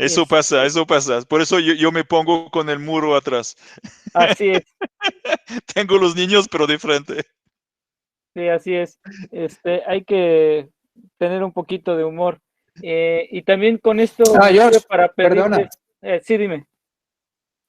Eso pasa, eso pasa. Por eso yo me pongo con el muro atrás. Así es, Tengo los niños, pero de frente. sí, así es. Hay que tener un poquito de humor. Y también con esto Ah, me sirve George, para pedirles, perdona. sí, dime.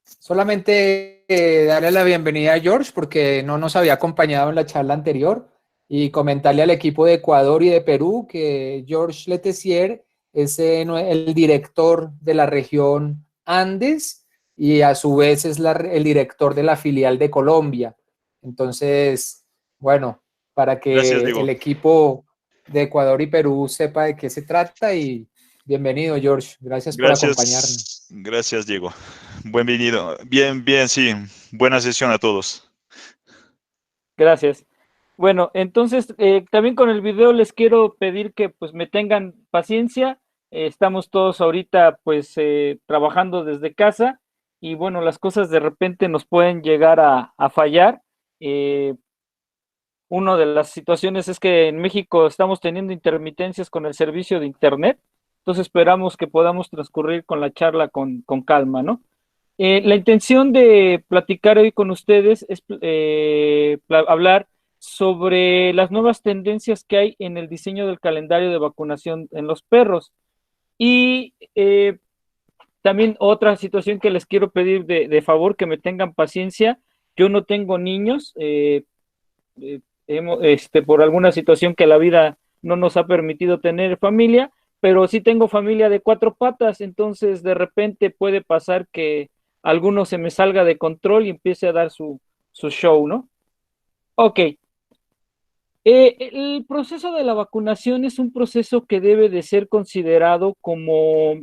Solamente darle la bienvenida a George porque no nos había acompañado en la charla anterior y comentarle al equipo de Ecuador y de Perú que George Letessier es el director de la región Andes y a su vez es el director de la filial de Colombia. Entonces, bueno, para Gracias, que el Diego. equipo de Ecuador y Perú sepa de qué se trata y bienvenido, George. Gracias por acompañarnos. Gracias, Diego. Bienvenido. Bien, bien, sí. Buena sesión a todos. Gracias. Bueno, entonces también con el video les quiero pedir que pues me tengan paciencia. Estamos todos ahorita pues trabajando desde casa y bueno, las cosas de repente nos pueden llegar a fallar. Eh, Una de las situaciones es que en México estamos teniendo intermitencias con el servicio de Internet, entonces esperamos que podamos transcurrir con la charla con calma, ¿no? La intención de platicar hoy con ustedes es hablar sobre las nuevas tendencias que hay en el diseño del calendario de vacunación en los perros. Y también otra situación que les quiero pedir de favor, que me tengan paciencia. Yo no tengo niños, por alguna situación que la vida no nos ha permitido tener familia, pero sí tengo familia de cuatro patas, entonces de repente puede pasar que alguno se me salga de control y empiece a dar su show, ¿no? Ok. El proceso de la vacunación es un proceso que debe de ser considerado como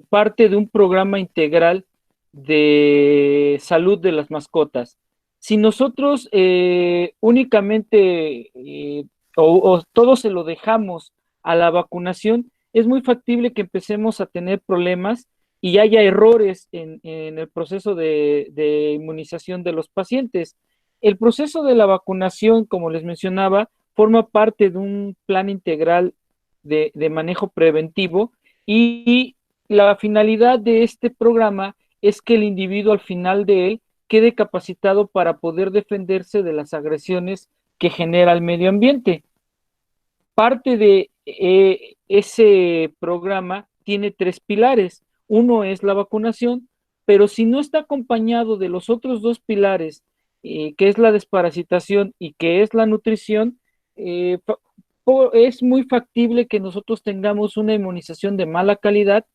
parte de un programa integral de salud de las mascotas. Si nosotros únicamente o todo se lo dejamos a la vacunación, es muy factible que empecemos a tener problemas y haya errores en el proceso de inmunización de los pacientes. El proceso de la vacunación, como les mencionaba, forma parte de un plan integral de manejo preventivo y la finalidad de este programa es que el individuo al final de él quede capacitado para poder defenderse de las agresiones que genera el medio ambiente. Parte de ese programa tiene tres pilares. Uno es la vacunación, pero si no está acompañado de los otros dos pilares, que es la desparasitación y que es la nutrición, es muy factible que nosotros tengamos una inmunización de mala calidad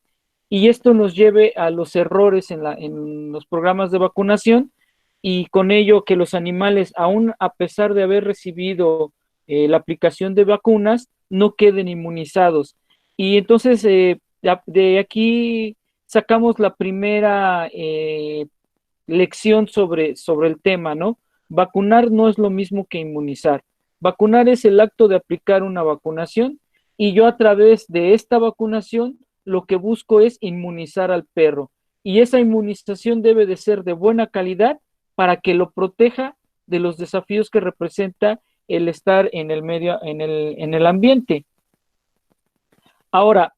y esto nos lleve a los errores en los programas de vacunación y con ello que los animales, aún a pesar de haber recibido la aplicación de vacunas, no queden inmunizados. Y entonces de aquí sacamos la primera lección sobre el tema, ¿no? Vacunar no es lo mismo que inmunizar. Vacunar es el acto de aplicar una vacunación y yo a través de esta vacunación lo que busco es inmunizar al perro. Y esa inmunización debe de ser de buena calidad para que lo proteja de los desafíos que representa el estar en el medio, en el ambiente. Ahora,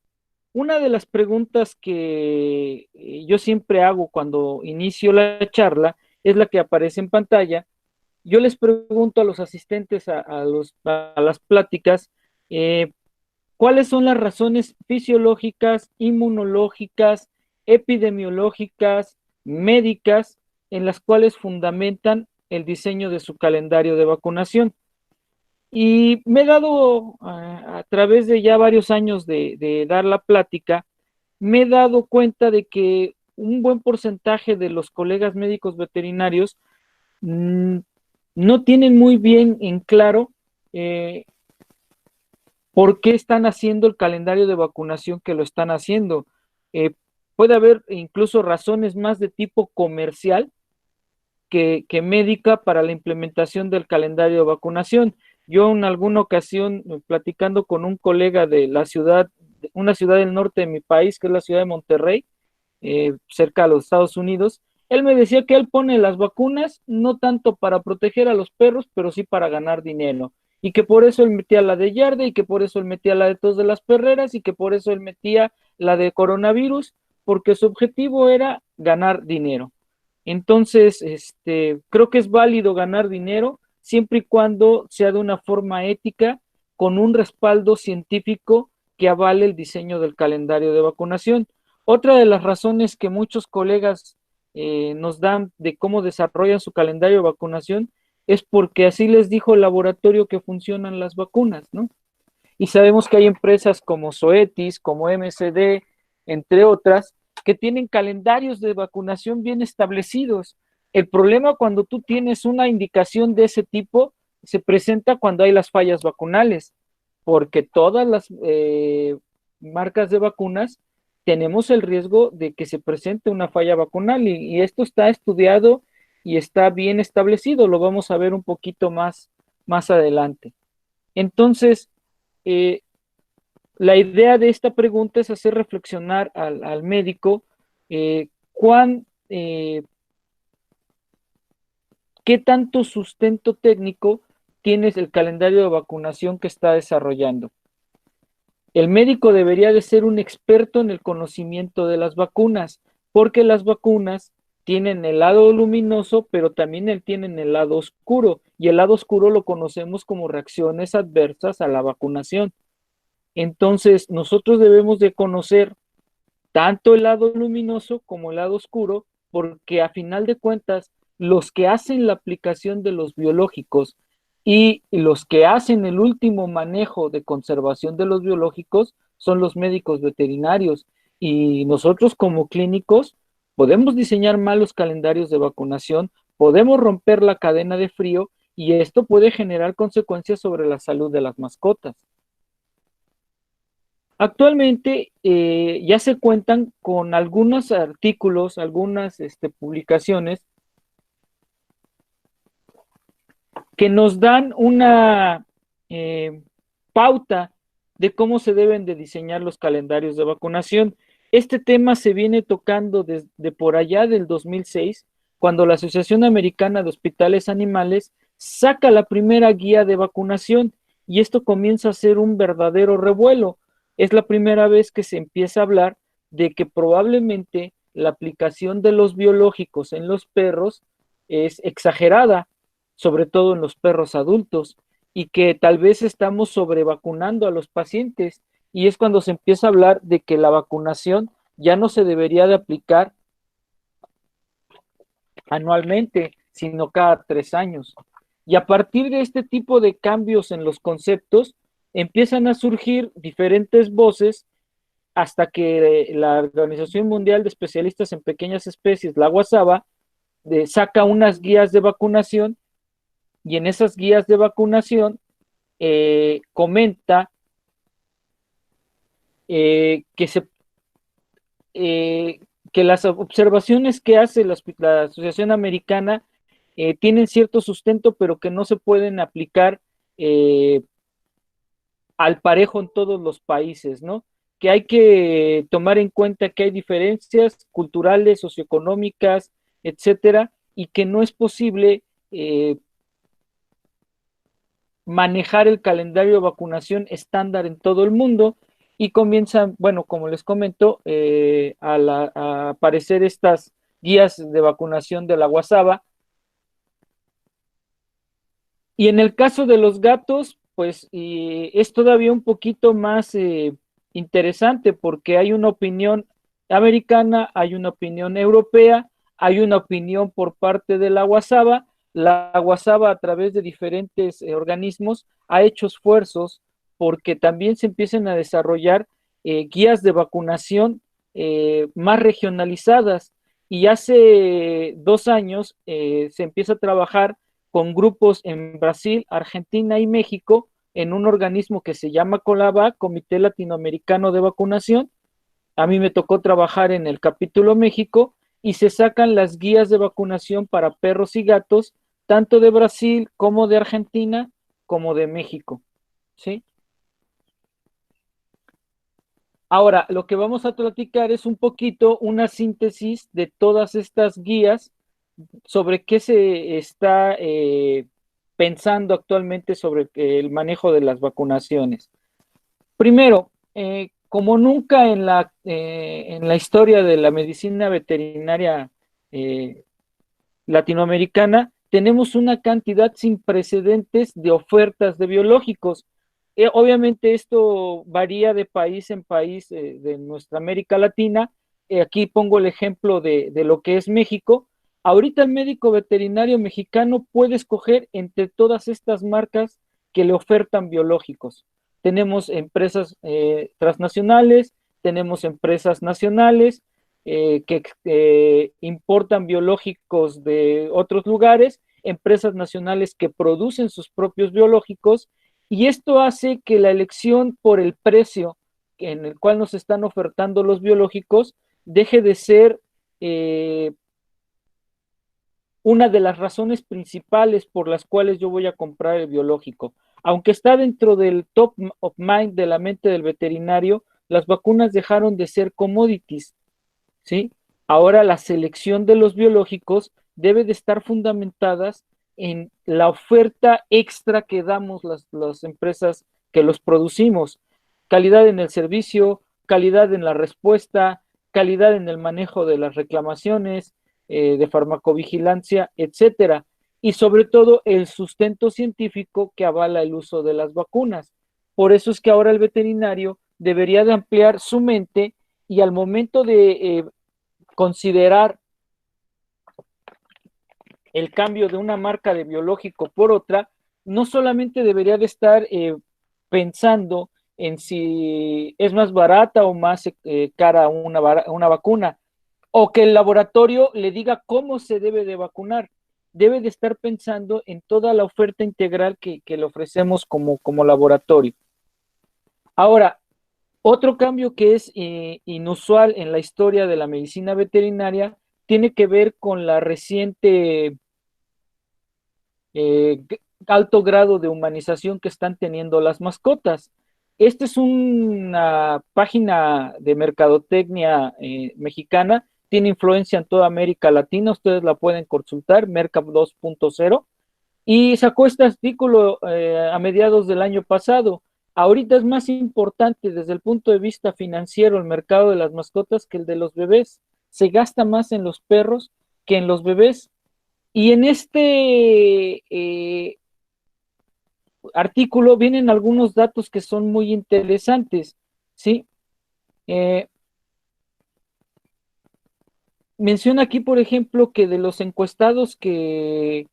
una de las preguntas que yo siempre hago cuando inicio la charla es la que aparece en pantalla. Yo les pregunto a los asistentes a las pláticas, ¿cuáles son las razones fisiológicas, inmunológicas, epidemiológicas, médicas en las cuales fundamentan el diseño de su calendario de vacunación? Y me he dado, a través de ya varios años de dar la plática, me he dado cuenta de que un buen porcentaje de los colegas médicos veterinarios mmm, no tienen muy bien en claro por qué están haciendo el calendario de vacunación que lo están haciendo. Eh, Puede haber incluso razones más de tipo comercial que médica para la implementación del calendario de vacunación. Yo en alguna ocasión, platicando con un colega de la ciudad, una ciudad del norte de mi país, que es la ciudad de Monterrey, cerca de los Estados Unidos, él me decía que él pone las vacunas no tanto para proteger a los perros, pero sí para ganar dinero. Y que por eso él metía la de yarda y que por eso él metía la de tos de las perreras y que por eso él metía la de coronavirus, porque su objetivo era ganar dinero. Entonces, creo que es válido ganar dinero siempre y cuando sea de una forma ética, con un respaldo científico que avale el diseño del calendario de vacunación. Otra de las razones que muchos colegas nos dan de cómo desarrollan su calendario de vacunación es porque así les dijo el laboratorio que funcionan las vacunas, ¿no? Y sabemos que hay empresas como Zoetis, como MSD, entre otras, que tienen calendarios de vacunación bien establecidos. El problema cuando tú tienes una indicación de ese tipo se presenta cuando hay las fallas vacunales, porque todas las marcas de vacunas tenemos el riesgo de que se presente una falla vacunal y esto está estudiado y está bien establecido, lo vamos a ver un poquito más adelante. Entonces, eh, la idea de esta pregunta es hacer reflexionar al médico cuán, qué tanto sustento técnico tienes el calendario de vacunación que está desarrollando. El médico debería de ser un experto en el conocimiento de las vacunas, porque las vacunas tienen el lado luminoso, pero también tienen el lado oscuro, y el lado oscuro lo conocemos como reacciones adversas a la vacunación. Entonces, nosotros debemos de conocer tanto el lado luminoso como el lado oscuro, porque a final de cuentas, los que hacen la aplicación de los biológicos y los que hacen el último manejo de conservación de los biológicos son los médicos veterinarios. Y nosotros como clínicos podemos diseñar malos calendarios de vacunación, podemos romper la cadena de frío y esto puede generar consecuencias sobre la salud de las mascotas. Actualmente ya se cuentan con algunos artículos, algunas publicaciones que nos dan una pauta de cómo se deben de diseñar los calendarios de vacunación. Este tema se viene tocando desde por allá del 2006, cuando la Asociación Americana de Hospitales Animales saca la primera guía de vacunación y esto comienza a ser un verdadero revuelo. Es la primera vez que se empieza a hablar de que probablemente la aplicación de los biológicos en los perros es exagerada, sobre todo en los perros adultos, y que tal vez estamos sobrevacunando a los pacientes. Y es cuando se empieza a hablar de que la vacunación ya no se debería de aplicar anualmente, sino cada 3 años. Y a partir de este tipo de cambios en los conceptos, empiezan a surgir diferentes voces hasta que la Organización Mundial de Especialistas en Pequeñas Especies, la WASABA, saca unas guías de vacunación y en esas guías de vacunación comenta que las observaciones que hace la Asociación Americana tienen cierto sustento, pero que no se pueden aplicar al parejo en todos los países, ¿no? Que hay que tomar en cuenta que hay diferencias culturales, socioeconómicas, etcétera, y que no es posible manejar el calendario de vacunación estándar en todo el mundo y comienzan, bueno, como les comento, a aparecer estas guías de vacunación de la WASABA. Y en el caso de los gatos, pues es todavía un poquito más interesante porque hay una opinión americana, hay una opinión europea, hay una opinión por parte de la WASABA. La WASABA a través de diferentes organismos ha hecho esfuerzos porque también se empiecen a desarrollar guías de vacunación más regionalizadas. Y hace 2 años se empieza a trabajar con grupos en Brasil, Argentina y México en un organismo que se llama COLAVA, Comité Latinoamericano de Vacunación. A mí me tocó trabajar en el capítulo México y se sacan las guías de vacunación para perros y gatos, tanto de Brasil como de Argentina, como de México, ¿sí? Ahora, lo que vamos a platicar es un poquito una síntesis de todas estas guías sobre qué se está pensando actualmente sobre el manejo de las vacunaciones. Primero, como nunca en la historia de la medicina veterinaria latinoamericana, tenemos una cantidad sin precedentes de ofertas de biológicos. Obviamente esto varía de país en país de nuestra América Latina. Aquí pongo el ejemplo de lo que es México. Ahorita el médico veterinario mexicano puede escoger entre todas estas marcas que le ofertan biológicos. Tenemos empresas transnacionales, tenemos empresas nacionales que importan biológicos de otros lugares, empresas nacionales que producen sus propios biológicos, y esto hace que la elección por el precio en el cual nos están ofertando los biológicos deje de ser una de las razones principales por las cuales yo voy a comprar el biológico. Aunque está dentro del top of mind de la mente del veterinario, las vacunas dejaron de ser commodities, ¿sí? Ahora la selección de los biológicos debe de estar fundamentadas en la oferta extra que damos las empresas que los producimos. Calidad en el servicio, calidad en la respuesta, calidad en el manejo de las reclamaciones, de farmacovigilancia, etcétera. Y sobre todo el sustento científico que avala el uso de las vacunas. Por eso es que ahora el veterinario debería de ampliar su mente y al momento de considerar el cambio de una marca de biológico por otra, no solamente debería de estar pensando en si es más barata o más cara una vacuna, o que el laboratorio le diga cómo se debe de vacunar. Debe de estar pensando en toda la oferta integral que le ofrecemos como laboratorio. Ahora, otro cambio que es inusual en la historia de la medicina veterinaria tiene que ver con la reciente eh, alto grado de humanización que están teniendo las mascotas. Esta es una página de mercadotecnia mexicana, tiene influencia en toda América Latina, ustedes la pueden consultar, Mercap 2.0, y sacó este artículo a mediados del año pasado. Ahorita es más importante desde el punto de vista financiero el mercado de las mascotas que el de los bebés. Se gasta más en los perros que en los bebés. Y en este artículo vienen algunos datos que son muy interesantes, ¿sí? Menciona aquí, por ejemplo, que de los encuestados de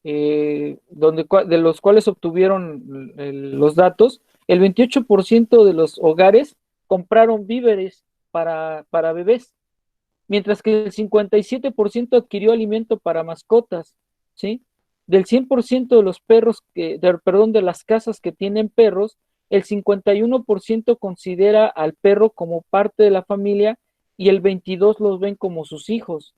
los cuales obtuvieron los datos, el 28% de los hogares compraron víveres para bebés, mientras que el 57% adquirió alimento para mascotas, ¿sí? Del 100% de los perros, de las casas que tienen perros, el 51% considera al perro como parte de la familia y el 22% los ven como sus hijos.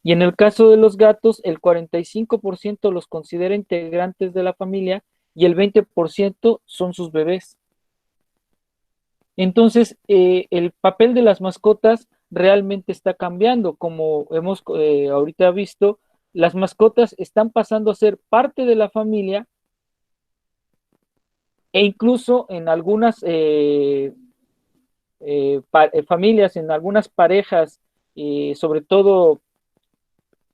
Y en el caso de los gatos, el 45% los considera integrantes de la familia y el 20% son sus bebés. Entonces, el papel de las mascotas realmente está cambiando. Como hemos ahorita visto, las mascotas están pasando a ser parte de la familia e incluso en algunas familias, en algunas parejas, sobre todo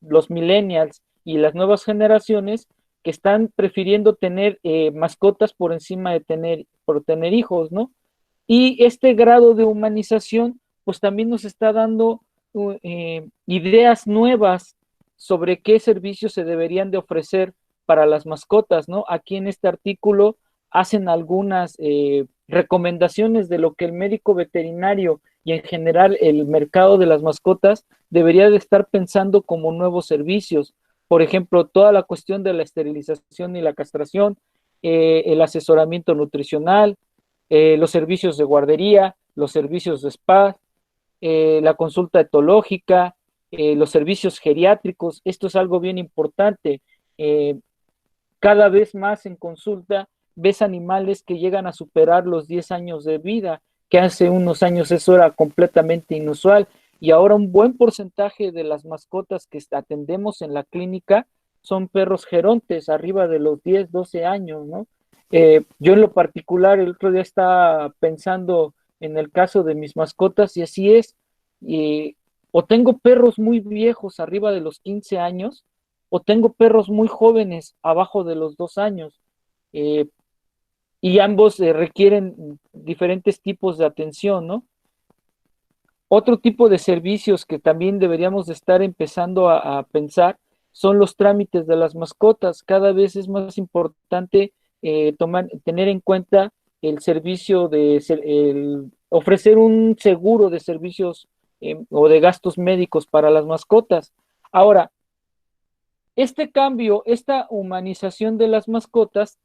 los millennials y las nuevas generaciones, que están prefiriendo tener mascotas por encima de tener hijos, ¿no? Y este grado de humanización, pues también nos está dando ideas nuevas sobre qué servicios se deberían de ofrecer para las mascotas, ¿no? Aquí en este artículo hacen algunas recomendaciones de lo que el médico veterinario y en general el mercado de las mascotas debería de estar pensando como nuevos servicios. Por ejemplo, toda la cuestión de la esterilización y la castración, el asesoramiento nutricional, los servicios de guardería, los servicios de spa, la consulta etológica, los servicios geriátricos. Esto es algo bien importante. Cada vez más en consulta ves animales que llegan a superar los 10 años de vida, que hace unos años eso era completamente inusual. Y ahora un buen porcentaje de las mascotas que atendemos en la clínica son perros gerontes, arriba de los 10, 12 años, ¿no? Yo en lo particular el otro día estaba pensando en el caso de mis mascotas, y así es. O tengo perros muy viejos, arriba de los 15 años, o tengo perros muy jóvenes, abajo de los 2 años. Eh, y ambos requieren diferentes tipos de atención, ¿no? Otro tipo de servicios que también deberíamos de estar empezando a pensar son los trámites de las mascotas. Cada vez es más importante tener en cuenta el servicio ofrecer un seguro de servicios o de gastos médicos para las mascotas. Ahora, este cambio, esta humanización de las mascotas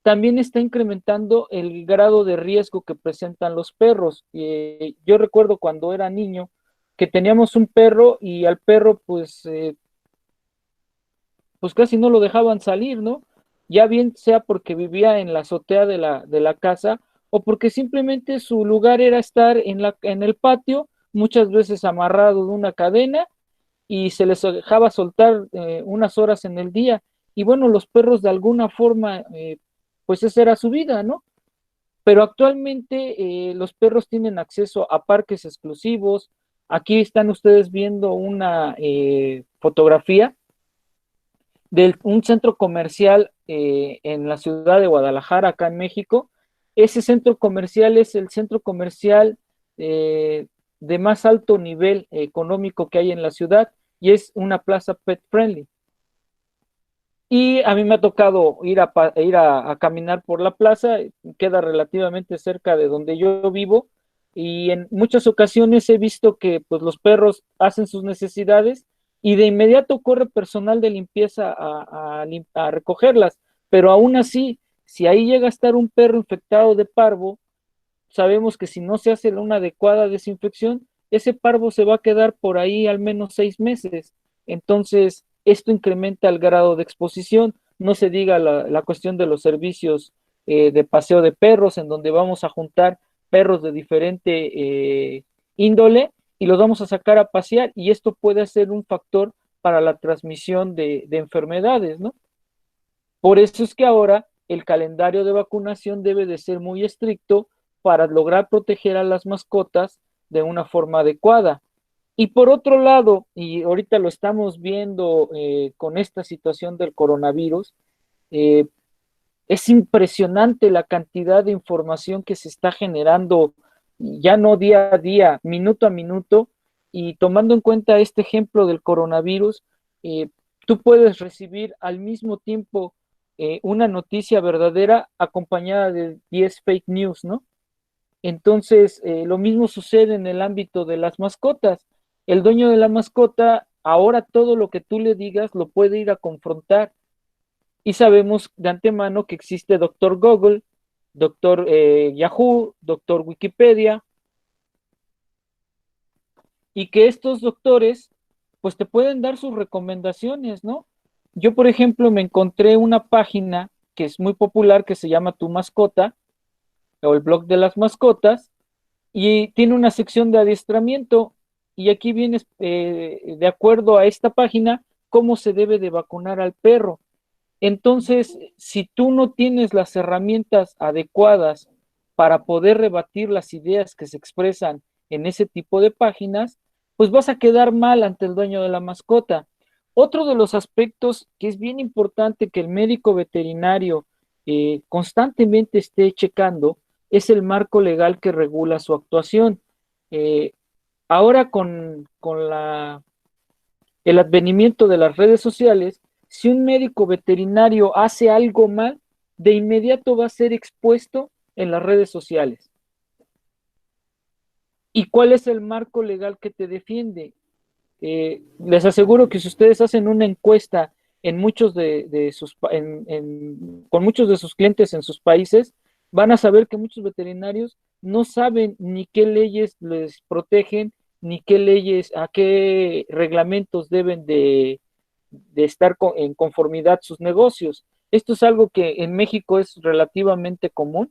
también está incrementando el grado de riesgo que presentan los perros. Yo recuerdo cuando era niño que teníamos un perro y al perro pues casi no lo dejaban salir, ¿no? Ya bien sea porque vivía en la azotea de la casa o porque simplemente su lugar era estar en el patio, muchas veces amarrado de una cadena y se les dejaba soltar unas horas en el día. Y bueno, los perros de alguna forma, pues esa era su vida, ¿no? Pero actualmente los perros tienen acceso a parques exclusivos. Aquí están ustedes viendo una fotografía de un centro comercial en la ciudad de Guadalajara, acá en México. Ese centro comercial es el centro comercial de más alto nivel económico que hay en la ciudad y es una plaza pet friendly. Y a mí me ha tocado ir a caminar por la plaza, queda relativamente cerca de donde yo vivo, y en muchas ocasiones he visto que pues los perros hacen sus necesidades y de inmediato corre personal de limpieza a recogerlas, pero aún así, si ahí llega a estar un perro infectado de parvo, sabemos que si no se hace una adecuada desinfección, ese parvo se va a quedar por ahí al menos 6 meses. Entonces, esto incrementa el grado de exposición. No se diga la cuestión de los servicios de paseo de perros, en donde vamos a juntar perros de diferente índole y los vamos a sacar a pasear, y esto puede ser un factor para la transmisión de enfermedades, ¿no? Por eso es que ahora el calendario de vacunación debe de ser muy estricto para lograr proteger a las mascotas de una forma adecuada. Y por otro lado, y ahorita lo estamos viendo con esta situación del coronavirus, eh, es impresionante la cantidad de información que se está generando, ya no día a día, minuto a minuto, y tomando en cuenta este ejemplo del coronavirus, eh, tú puedes recibir al mismo tiempo una noticia verdadera acompañada de 10 fake news, ¿no? Entonces, lo mismo sucede en el ámbito de las mascotas. El dueño de la mascota, ahora todo lo que tú le digas lo puede ir a confrontar. Y sabemos de antemano que existe Doctor Google, Doctor Yahoo, Doctor Wikipedia, y que estos doctores, pues te pueden dar sus recomendaciones, ¿no? Yo, por ejemplo, me encontré una página que es muy popular que se llama Tu Mascota, o el blog de las mascotas, y tiene una sección de adiestramiento, y aquí vienes de acuerdo a esta página cómo se debe de vacunar al perro. Entonces, si tú no tienes las herramientas adecuadas para poder rebatir las ideas que se expresan en ese tipo de páginas, pues vas a quedar mal ante el dueño de la mascota. Otro de los aspectos que es bien importante que el médico veterinario constantemente esté checando es el marco legal que regula su actuación. Eh, Ahora con el advenimiento de las redes sociales, si un médico veterinario hace algo mal, de inmediato va a ser expuesto en las redes sociales. ¿Y cuál es el marco legal que te defiende? Les aseguro que si ustedes hacen una encuesta con muchos de sus clientes en sus países, van a saber que muchos veterinarios no saben ni qué leyes les protegen, ni qué leyes, a qué reglamentos deben de estar en conformidad sus negocios. Esto es algo que en México es relativamente común.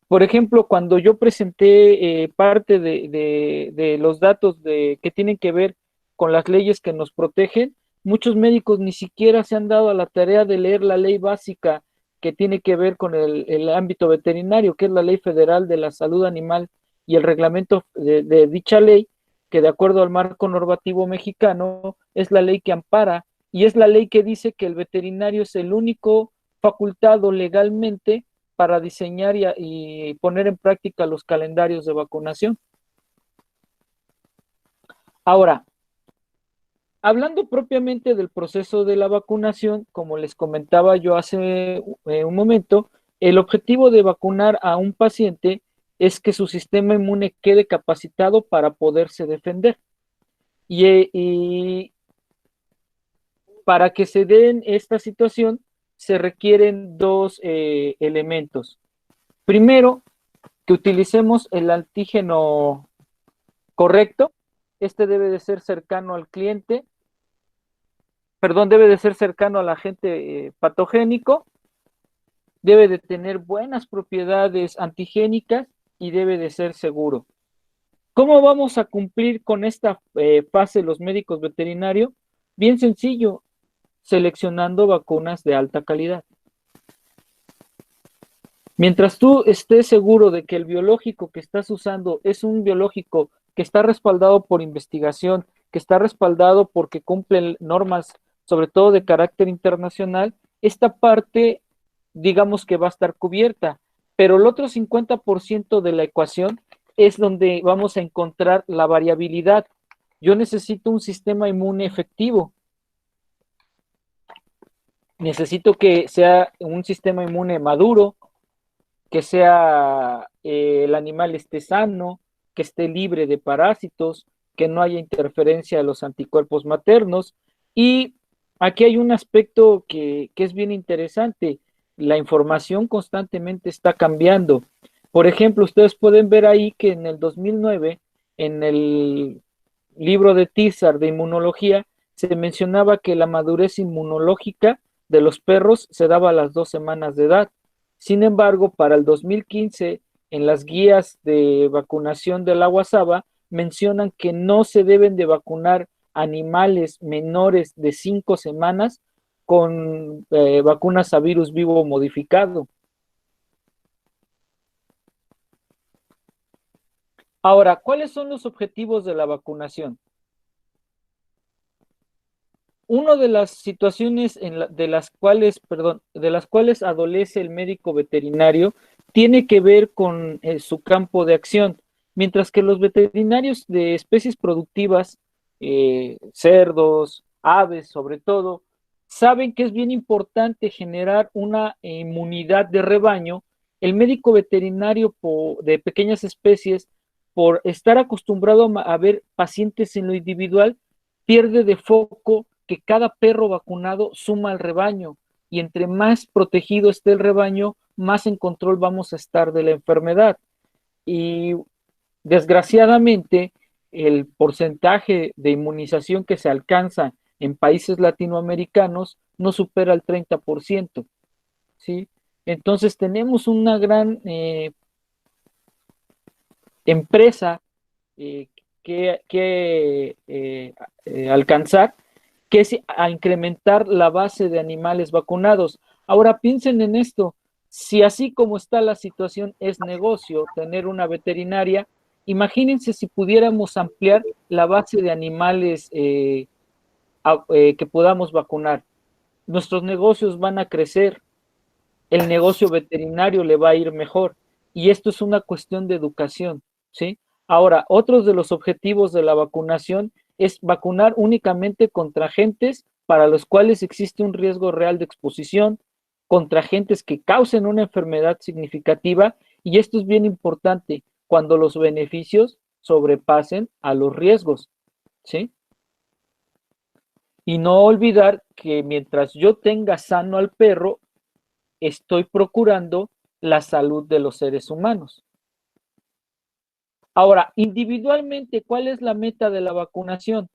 Por ejemplo, cuando yo presenté parte de los datos que tienen que ver con las leyes que nos protegen, muchos médicos ni siquiera se han dado a la tarea de leer la ley básica que tiene que ver con el ámbito veterinario, que es la Ley Federal de la Salud Animal y el reglamento de dicha ley, que de acuerdo al marco normativo mexicano es la ley que ampara y es la ley que dice que el veterinario es el único facultado legalmente para diseñar y poner en práctica los calendarios de vacunación. Ahora, hablando propiamente del proceso de la vacunación, como les comentaba yo hace un momento, el objetivo de vacunar a un paciente es que su sistema inmune quede capacitado para poderse defender. Y para que se den esta situación, se requieren dos elementos. Primero, que utilicemos el antígeno correcto. Este debe de ser cercano al cliente, perdón, debe de ser cercano al agente patogénico, debe de tener buenas propiedades antigénicas y debe de ser seguro. ¿Cómo vamos a cumplir con esta fase los médicos veterinarios? Bien sencillo, seleccionando vacunas de alta calidad. Mientras tú estés seguro de que el biológico que estás usando es un biológico que está respaldado por investigación, que está respaldado porque cumple normas, sobre todo de carácter internacional, esta parte, digamos que va a estar cubierta, pero el otro 50% de la ecuación es donde vamos a encontrar la variabilidad. Yo necesito un sistema inmune efectivo. Necesito que sea un sistema inmune maduro, que sea el animal esté sano, que esté libre de parásitos, que no haya interferencia de los anticuerpos maternos. Y aquí hay un aspecto que es bien interesante. La información constantemente está cambiando. Por ejemplo, ustedes pueden ver ahí que en el 2009, en el libro de Tizar de inmunología, se mencionaba que la madurez inmunológica de los perros se daba a las 2 semanas de edad. Sin embargo, para el 2015, en las guías de vacunación del agua saba, mencionan que no se deben de vacunar animales menores de 5 semanas con vacunas a virus vivo modificado. Ahora, ¿cuáles son los objetivos de la vacunación? Una de las situaciones de las cuales adolece el médico veterinario tiene que ver con su campo de acción, mientras que los veterinarios de especies productivas, cerdos, aves sobre todo, saben que es bien importante generar una inmunidad de rebaño. El médico veterinario de pequeñas especies, por estar acostumbrado a ver pacientes en lo individual, pierde de foco que cada perro vacunado suma al rebaño y entre más protegido esté el rebaño, más en control vamos a estar de la enfermedad. Y desgraciadamente, el porcentaje de inmunización que se alcanza en países latinoamericanos no supera el 30%, ¿sí? Entonces tenemos una gran empresa que alcanzar, que es a incrementar la base de animales vacunados. Ahora piensen en esto, si así como está la situación es negocio tener una veterinaria, imagínense si pudiéramos ampliar la base de animales que podamos vacunar. Nuestros negocios van a crecer, el negocio veterinario le va a ir mejor y esto es una cuestión de educación, ¿sí? Ahora, otros de los objetivos de la vacunación es vacunar únicamente contra agentes para los cuales existe un riesgo real de exposición, contra agentes que causen una enfermedad significativa, y esto es bien importante cuando los beneficios sobrepasen a los riesgos, ¿sí? Y no olvidar que mientras yo tenga sano al perro, estoy procurando la salud de los seres humanos. Ahora, individualmente, ¿cuál es la meta de la vacunación?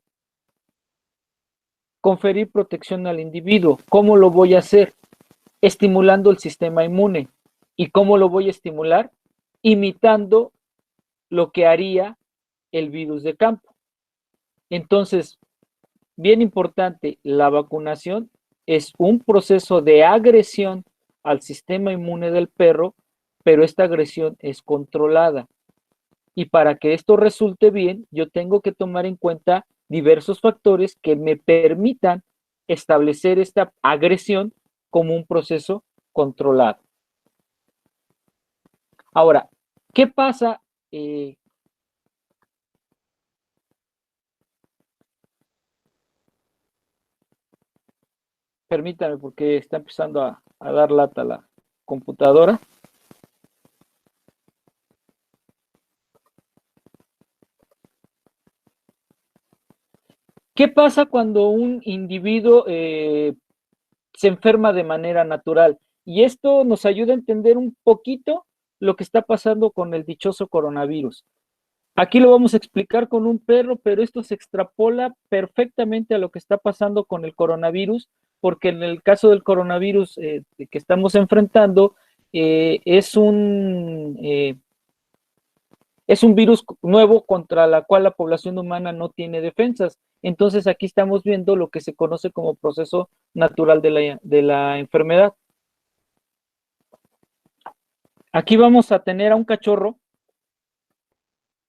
Conferir protección al individuo. ¿Cómo lo voy a hacer? Estimulando el sistema inmune. ¿Y cómo lo voy a estimular? Imitando lo que haría el virus de campo. Entonces, bien importante, la vacunación es un proceso de agresión al sistema inmune del perro, pero esta agresión es controlada. Y para que esto resulte bien, yo tengo que tomar en cuenta diversos factores que me permitan establecer esta agresión como un proceso controlado. Ahora, ¿qué pasa? Permítame porque está empezando a dar lata la computadora. ¿Qué pasa cuando un individuo se enferma de manera natural? Y esto nos ayuda a entender un poquito lo que está pasando con el dichoso coronavirus. Aquí lo vamos a explicar con un perro, pero esto se extrapola perfectamente a lo que está pasando con el coronavirus, porque en el caso del coronavirus que estamos enfrentando, es un virus nuevo contra la cual la población humana no tiene defensas. Entonces aquí estamos viendo lo que se conoce como proceso natural de la enfermedad. Aquí vamos a tener a un cachorro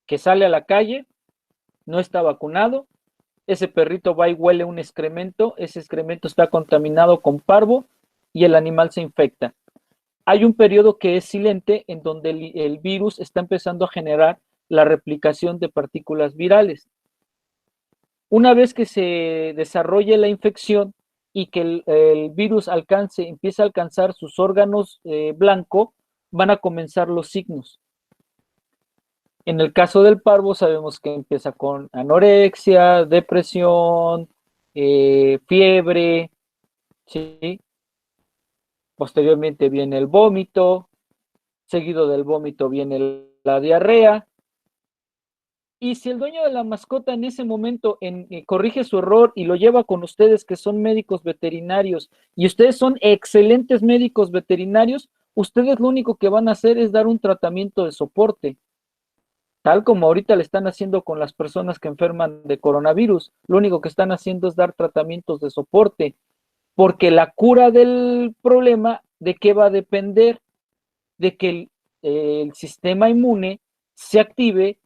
que sale a la calle, no está vacunado, ese perrito va y huele un excremento, ese excremento está contaminado con parvo y el animal se infecta. Hay un periodo que es silente en donde el virus está empezando a generar la replicación de partículas virales. Una vez que se desarrolle la infección y que el virus empiece a alcanzar sus órganos blanco, van a comenzar los signos. En el caso del parvo sabemos que empieza con anorexia, depresión, fiebre, ¿sí? Posteriormente viene el vómito, seguido del vómito viene la diarrea. Y si el dueño de la mascota en ese momento corrige su error y lo lleva con ustedes, que son médicos veterinarios, y ustedes son excelentes médicos veterinarios, ustedes lo único que van a hacer es dar un tratamiento de soporte, tal como ahorita le están haciendo con las personas que enferman de coronavirus. Lo único que están haciendo es dar tratamientos de soporte, porque la cura del problema, ¿de qué va a depender? De que el sistema inmune se active,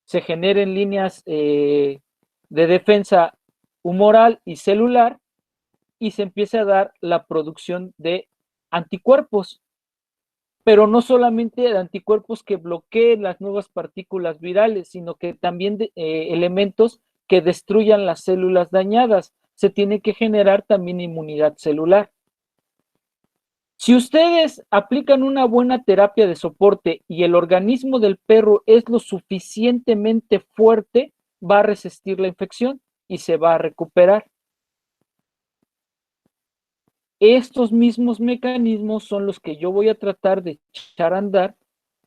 se generen líneas de defensa humoral y celular y se empiece a dar la producción de anticuerpos, pero no solamente de anticuerpos que bloqueen las nuevas partículas virales, sino que también elementos que destruyan las células dañadas. Se tiene que generar también inmunidad celular. Si ustedes aplican una buena terapia de soporte y el organismo del perro es lo suficientemente fuerte, va a resistir la infección y se va a recuperar. Estos mismos mecanismos son los que yo voy a tratar de echar a andar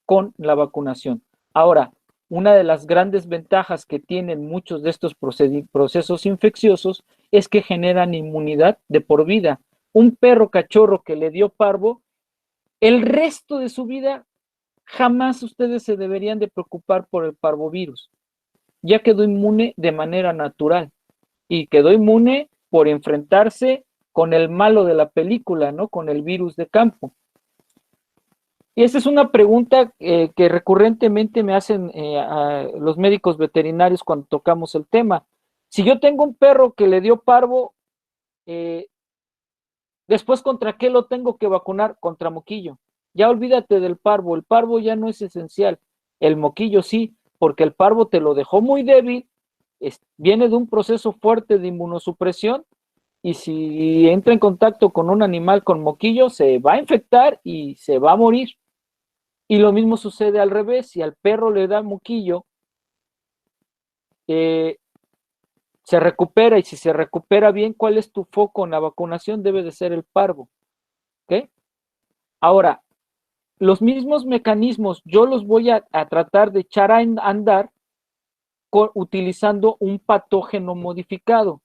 con la vacunación. Ahora, una de las grandes ventajas que tienen muchos de estos procesos infecciosos es que generan inmunidad de por vida. Un perro cachorro que le dio parvo, el resto de su vida jamás ustedes se deberían de preocupar por el parvovirus. Ya quedó inmune de manera natural y quedó inmune por enfrentarse con el malo de la película, ¿no? Con el virus de campo. Y esa es una pregunta que recurrentemente me hacen a los médicos veterinarios cuando tocamos el tema. Si yo tengo un perro que le dio parvo, después, ¿contra qué lo tengo que vacunar? Contra moquillo. Ya olvídate del parvo, el parvo ya no es esencial, el moquillo sí, porque el parvo te lo dejó muy débil, viene de un proceso fuerte de inmunosupresión, y si entra en contacto con un animal con moquillo, se va a infectar y se va a morir. Y lo mismo sucede al revés, si al perro le da moquillo, se recupera, y si se recupera bien, ¿cuál es tu foco en la vacunación? Debe de ser el parvo. ¿Ok? Ahora, los mismos mecanismos yo los voy a tratar de echar a andar utilizando un patógeno modificado,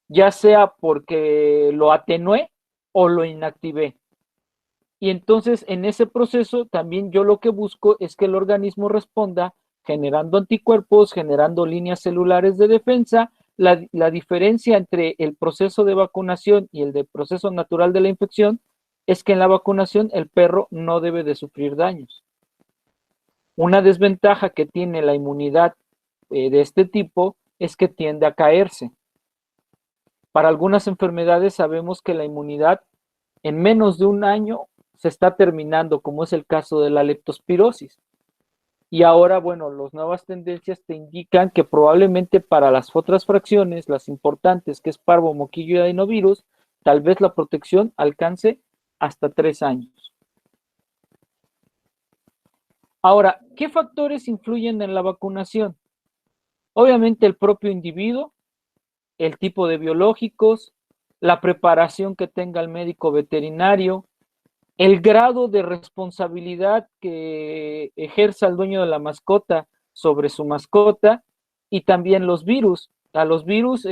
ya sea porque lo atenué o lo inactivé. Y entonces en ese proceso también yo lo que busco es que el organismo responda generando anticuerpos, generando líneas celulares de defensa. La diferencia entre el proceso de vacunación y el de proceso natural de la infección es que en la vacunación el perro no debe de sufrir daños. Una desventaja que tiene la inmunidad de este tipo es que tiende a caerse. Para algunas enfermedades sabemos que la inmunidad en menos de un año se está terminando, como es el caso de la leptospirosis. Y ahora, bueno, las nuevas tendencias te indican que probablemente para las otras fracciones, las importantes, que es parvo, moquillo y adenovirus, tal vez la protección alcance hasta 3 años. Ahora, ¿qué factores influyen en la vacunación? Obviamente el propio individuo, el tipo de biológicos, la preparación que tenga el médico veterinario, el grado de responsabilidad que ejerza el dueño de la mascota sobre su mascota y también los virus. A los virus,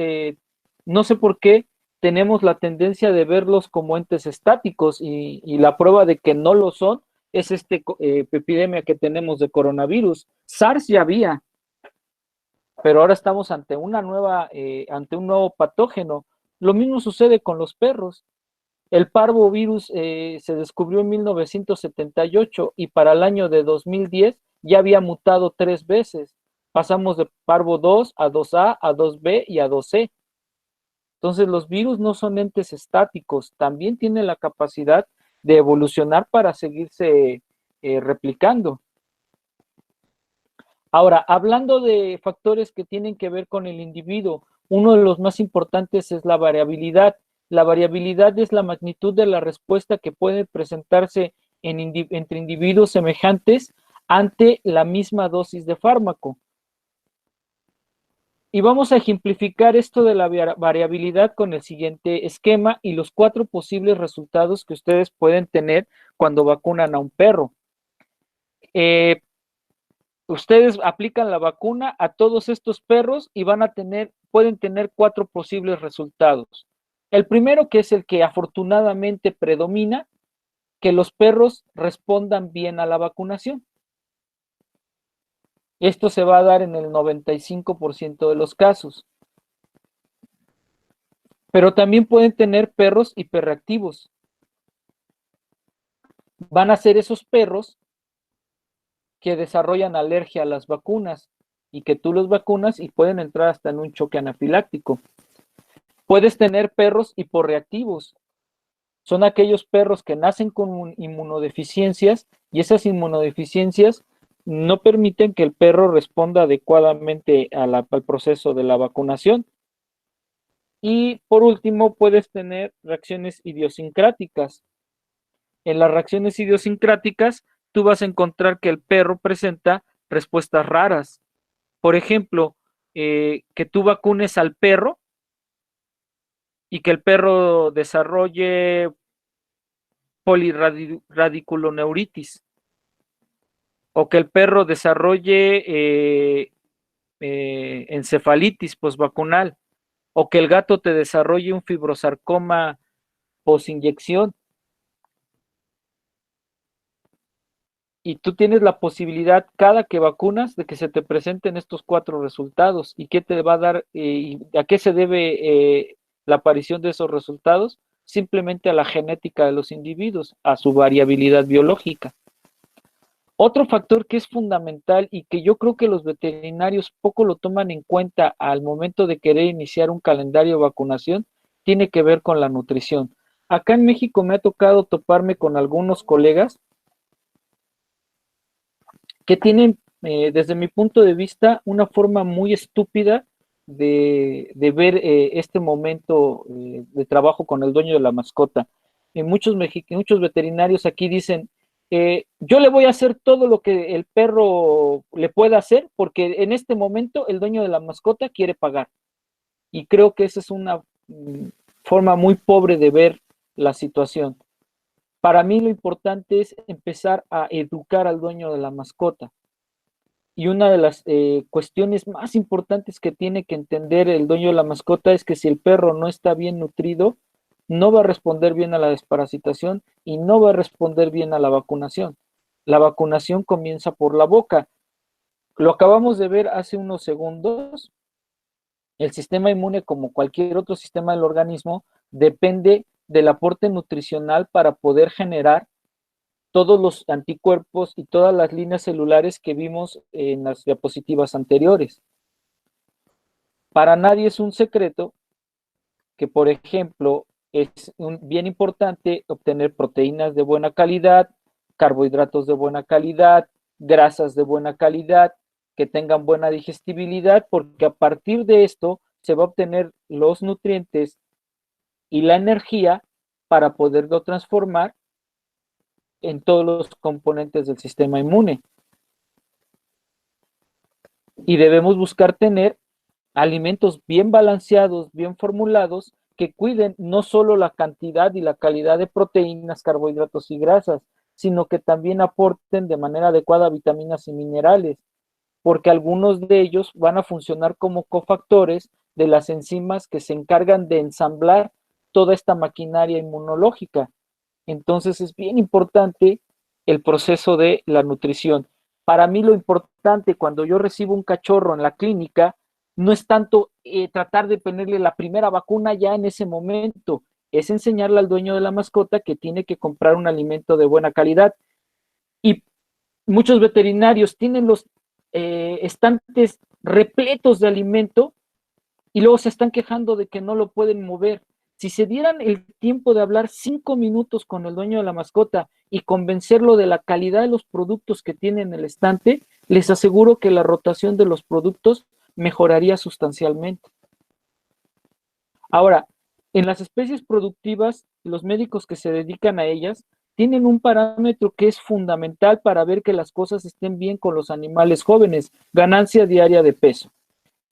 no sé por qué, tenemos la tendencia de verlos como entes estáticos y la prueba de que no lo son es esta epidemia que tenemos de coronavirus. SARS ya había, pero ahora estamos ante ante un nuevo patógeno. Lo mismo sucede con los perros. El parvovirus se descubrió en 1978 y para el año de 2010 ya había mutado 3 veces. Pasamos de parvo 2 a 2A, a 2B y a 2C. Entonces los virus no son entes estáticos, también tienen la capacidad de evolucionar para seguirse replicando. Ahora, hablando de factores que tienen que ver con el individuo, uno de los más importantes es la variabilidad. La variabilidad es la magnitud de la respuesta que puede presentarse entre individuos semejantes ante la misma dosis de fármaco. Y vamos a ejemplificar esto de la variabilidad con el siguiente esquema y los 4 posibles resultados que ustedes pueden tener cuando vacunan a un perro. Ustedes aplican la vacuna a todos estos perros y pueden tener 4 posibles resultados. El primero, que es el que afortunadamente predomina, que los perros respondan bien a la vacunación. Esto se va a dar en el 95% de los casos. Pero también pueden tener perros hiperreactivos. Van a ser esos perros que desarrollan alergia a las vacunas y que tú los vacunas y pueden entrar hasta en un choque anafiláctico. Puedes tener perros hiporreactivos. Son aquellos perros que nacen con inmunodeficiencias y esas inmunodeficiencias no permiten que el perro responda adecuadamente al proceso de la vacunación. Y por último, puedes tener reacciones idiosincráticas. En las reacciones idiosincráticas, tú vas a encontrar que el perro presenta respuestas raras. Por ejemplo, que tú vacunes al perro y que el perro desarrolle poliradiculoneuritis o que el perro desarrolle encefalitis posvacunal o que el gato te desarrolle un fibrosarcoma posinyección. Y tú tienes la posibilidad cada que vacunas de que se te presenten estos 4 resultados. ¿Y qué te va a dar? ¿Y a qué se debe la aparición de esos resultados? Simplemente a la genética de los individuos, a su variabilidad biológica. Otro factor que es fundamental y que yo creo que los veterinarios poco lo toman en cuenta al momento de querer iniciar un calendario de vacunación, tiene que ver con la nutrición. Acá en México me ha tocado toparme con algunos colegas que tienen, desde mi punto de vista, una forma muy estúpida de ver este momento de trabajo con el dueño de la mascota. Muchos veterinarios aquí dicen, yo le voy a hacer todo lo que el perro le pueda hacer porque en este momento el dueño de la mascota quiere pagar. Y creo que esa es una forma muy pobre de ver la situación. Para mí lo importante es empezar a educar al dueño de la mascota. Y una de las cuestiones más importantes que tiene que entender el dueño de la mascota es que si el perro no está bien nutrido, no va a responder bien a la desparasitación y no va a responder bien a la vacunación. La vacunación comienza por la boca. Lo acabamos de ver hace unos segundos. El sistema inmune, como cualquier otro sistema del organismo, depende del aporte nutricional para poder generar todos los anticuerpos y todas las líneas celulares que vimos en las diapositivas anteriores. Para nadie es un secreto que, por ejemplo, es bien importante obtener proteínas de buena calidad, carbohidratos de buena calidad, grasas de buena calidad, que tengan buena digestibilidad, porque a partir de esto se va a obtener los nutrientes y la energía para poderlo transformar en todos los componentes del sistema inmune. Y debemos buscar tener alimentos bien balanceados, bien formulados, que cuiden no solo la cantidad y la calidad de proteínas, carbohidratos y grasas, sino que también aporten de manera adecuada vitaminas y minerales, porque algunos de ellos van a funcionar como cofactores de las enzimas que se encargan de ensamblar toda esta maquinaria inmunológica. Entonces es bien importante el proceso de la nutrición. Para mí lo importante cuando yo recibo un cachorro en la clínica no es tanto tratar de ponerle la primera vacuna ya en ese momento, es enseñarle al dueño de la mascota que tiene que comprar un alimento de buena calidad. Y muchos veterinarios tienen los estantes repletos de alimento y luego se están quejando de que no lo pueden mover. Si se dieran el tiempo de hablar 5 minutos con el dueño de la mascota y convencerlo de la calidad de los productos que tiene en el estante, les aseguro que la rotación de los productos mejoraría sustancialmente. Ahora, en las especies productivas, los médicos que se dedican a ellas tienen un parámetro que es fundamental para ver que las cosas estén bien con los animales jóvenes: ganancia diaria de peso.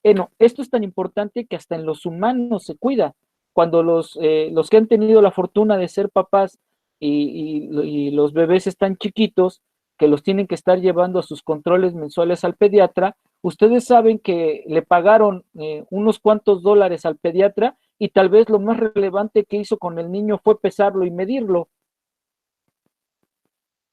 No, esto es tan importante que hasta en los humanos se cuida. Cuando los que han tenido la fortuna de ser papás y los bebés están chiquitos, que los tienen que estar llevando a sus controles mensuales al pediatra, ustedes saben que le pagaron unos cuantos dólares al pediatra y tal vez lo más relevante que hizo con el niño fue pesarlo y medirlo.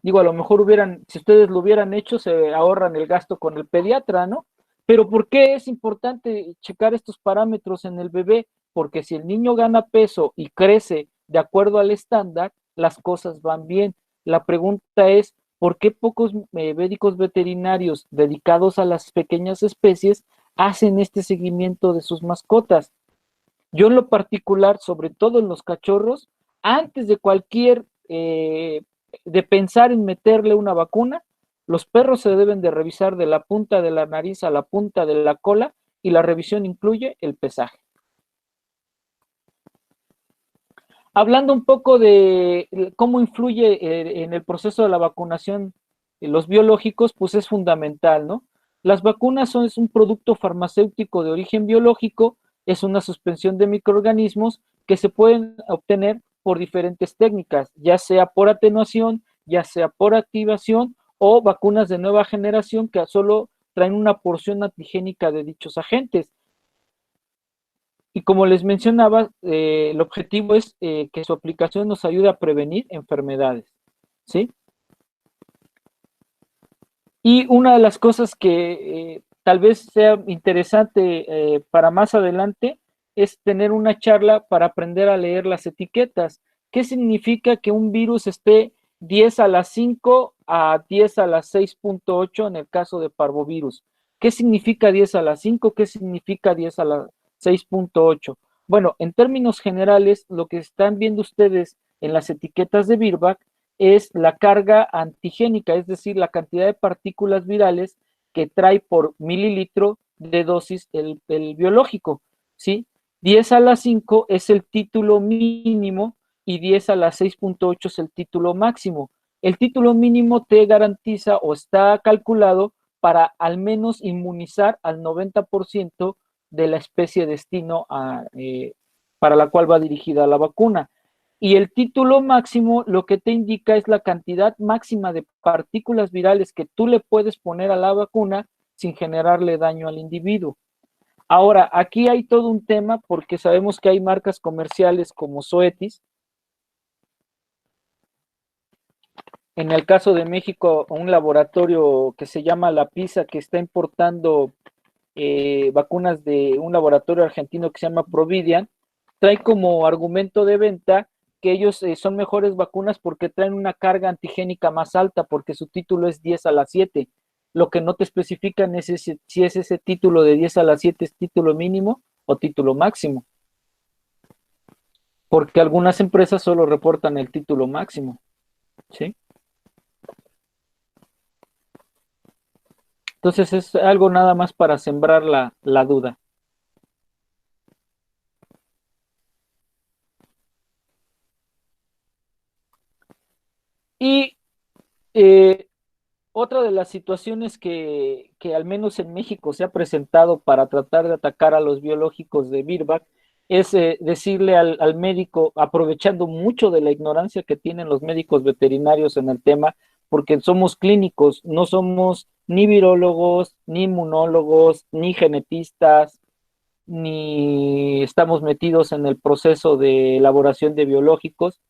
Digo, a lo mejor si ustedes lo hubieran hecho, se ahorran el gasto con el pediatra, ¿no? Pero ¿por qué es importante checar estos parámetros en el bebé? Porque si el niño gana peso y crece de acuerdo al estándar, las cosas van bien. La pregunta es, ¿por qué pocos médicos veterinarios dedicados a las pequeñas especies hacen este seguimiento de sus mascotas? Yo en lo particular, sobre todo en los cachorros, antes de cualquier, de pensar en meterle una vacuna, los perros se deben de revisar de la punta de la nariz a la punta de la cola y la revisión incluye el pesaje. Hablando un poco de cómo influye en el proceso de la vacunación los biológicos, pues es fundamental, ¿no? Las vacunas es un producto farmacéutico de origen biológico, es una suspensión de microorganismos que se pueden obtener por diferentes técnicas, ya sea por atenuación, ya sea por activación o vacunas de nueva generación que solo traen una porción antigénica de dichos agentes. Y como les mencionaba, el objetivo es que su aplicación nos ayude a prevenir enfermedades, ¿sí? Y una de las cosas que tal vez sea interesante para más adelante es tener una charla para aprender a leer las etiquetas. ¿Qué significa que un virus esté 10 a la 5 a 10 a la 6.8 en el caso de parvovirus? ¿Qué significa 10 a la 5? ¿Qué significa 10 a la 6.8? Bueno, en términos generales, lo que están viendo ustedes en las etiquetas de Virbac es la carga antigénica, es decir, la cantidad de partículas virales que trae por mililitro de dosis el biológico, ¿sí? 10 a la 5 es el título mínimo y 10 a la 6.8 es el título máximo. El título mínimo te garantiza o está calculado para al menos inmunizar al 90% de la especie destino para la cual va dirigida la vacuna. Y el título máximo lo que te indica es la cantidad máxima de partículas virales que tú le puedes poner a la vacuna sin generarle daño al individuo. Ahora, aquí hay todo un tema porque sabemos que hay marcas comerciales como Zoetis. En el caso de México, un laboratorio que se llama La Pisa, que está importando vacunas de un laboratorio argentino que se llama Providian, trae como argumento de venta que ellos son mejores vacunas porque traen una carga antigénica más alta, porque su título es 10 a la 7. Lo que no te especifican es si es ese título de 10 a la 7 es título mínimo o título máximo, porque algunas empresas solo reportan el título máximo, ¿sí? Entonces es algo nada más para sembrar la duda. Y otra de las situaciones que al menos en México se ha presentado para tratar de atacar a los biológicos de Virbac es decirle al médico, aprovechando mucho de la ignorancia que tienen los médicos veterinarios en el tema, porque somos clínicos, no somos ni virólogos, ni inmunólogos, ni genetistas, ni estamos metidos en el proceso de elaboración de biológicos.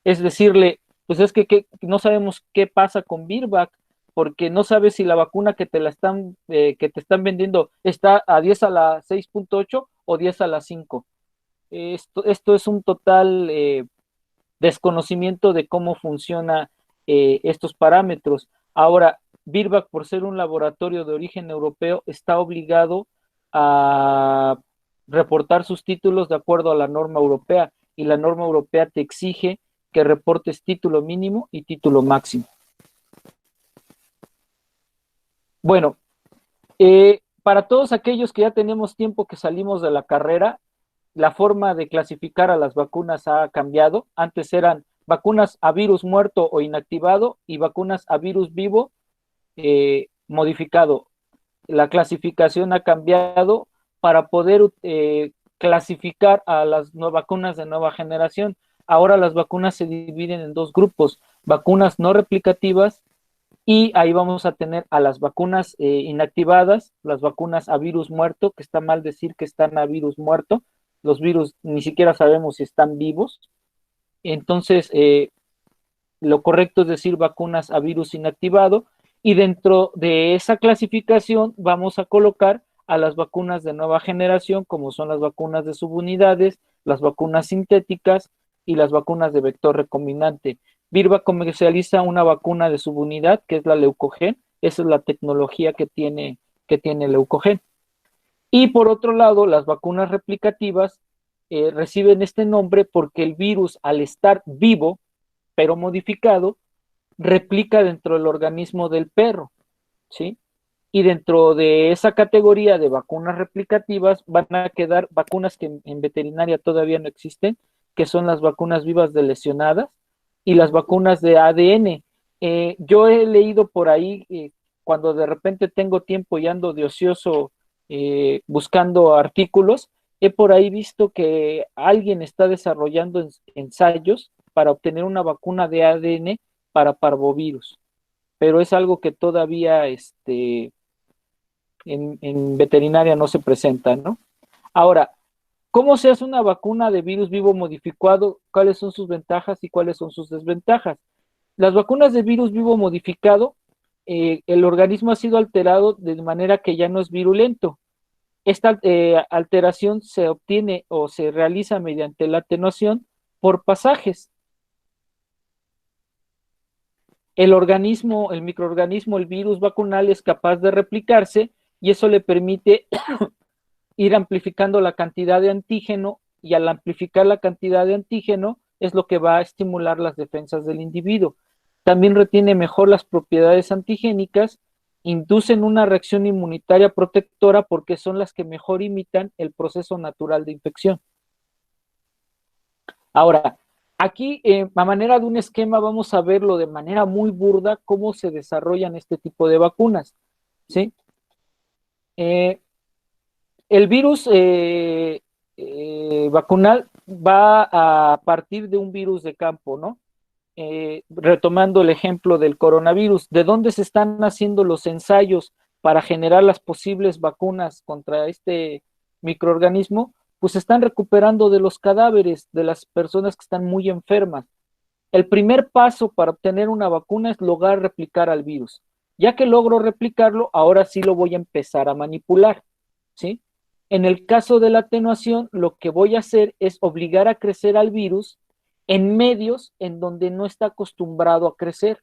Es decirle, pues es que no sabemos qué pasa con Virbac, porque no sabes si la vacuna que te están vendiendo está a 10 a la 6.8 o 10 a la 5. Esto es un total desconocimiento de cómo funciona estos parámetros. Ahora, Virbac, por ser un laboratorio de origen europeo, está obligado a reportar sus títulos de acuerdo a la norma europea, y la norma europea te exige que reportes título mínimo y título máximo. Bueno, para todos aquellos que ya tenemos tiempo que salimos de la carrera, la forma de clasificar a las vacunas ha cambiado. Antes eran vacunas a virus muerto o inactivado y vacunas a virus vivo modificado. La clasificación ha cambiado para poder clasificar a las vacunas de nueva generación. Ahora las vacunas se dividen en dos grupos: vacunas no replicativas, y ahí vamos a tener a las vacunas inactivadas, las vacunas a virus muerto, que está mal decir que están a virus muerto, los virus ni siquiera sabemos si están vivos. Entonces, lo correcto es decir vacunas a virus inactivado, y dentro de esa clasificación vamos a colocar a las vacunas de nueva generación, como son las vacunas de subunidades, las vacunas sintéticas y las vacunas de vector recombinante. Virbac comercializa una vacuna de subunidad, que es la Leucogen. Esa es la tecnología que tiene Leucogen. Y por otro lado, las vacunas replicativas reciben este nombre porque el virus, al estar vivo, pero modificado, replica dentro del organismo del perro, ¿sí? Y dentro de esa categoría de vacunas replicativas van a quedar vacunas que en veterinaria todavía no existen, que son las vacunas vivas de lesionadas y las vacunas de ADN. Yo he leído por ahí, cuando de repente tengo tiempo y ando de ocioso buscando artículos, he por ahí visto que alguien está desarrollando ensayos para obtener una vacuna de ADN para parvovirus, pero es algo que todavía en veterinaria no se presenta, ¿no? Ahora, ¿cómo se hace una vacuna de virus vivo modificado? ¿Cuáles son sus ventajas y cuáles son sus desventajas? Las vacunas de virus vivo modificado, el organismo ha sido alterado de manera que ya no es virulento. Esta alteración se obtiene o se realiza mediante la atenuación por pasajes. El organismo, el microorganismo, el virus vacunal es capaz de replicarse, y eso le permite ir amplificando la cantidad de antígeno, y al amplificar la cantidad de antígeno es lo que va a estimular las defensas del individuo. También retiene mejor las propiedades antigénicas, inducen una reacción inmunitaria protectora porque son las que mejor imitan el proceso natural de infección. Ahora, aquí, a manera de un esquema, vamos a verlo de manera muy burda cómo se desarrollan este tipo de vacunas, ¿sí? El virus vacunal va a partir de un virus de campo, ¿no? Retomando el ejemplo del coronavirus, ¿de dónde se están haciendo los ensayos para generar las posibles vacunas contra este microorganismo? Pues se están recuperando de los cadáveres de las personas que están muy enfermas. El primer paso para obtener una vacuna es lograr replicar al virus. Ya que logro replicarlo, ahora sí lo voy a empezar a manipular, ¿sí? En el caso de la atenuación, lo que voy a hacer es obligar a crecer al virus en medios en donde no está acostumbrado a crecer.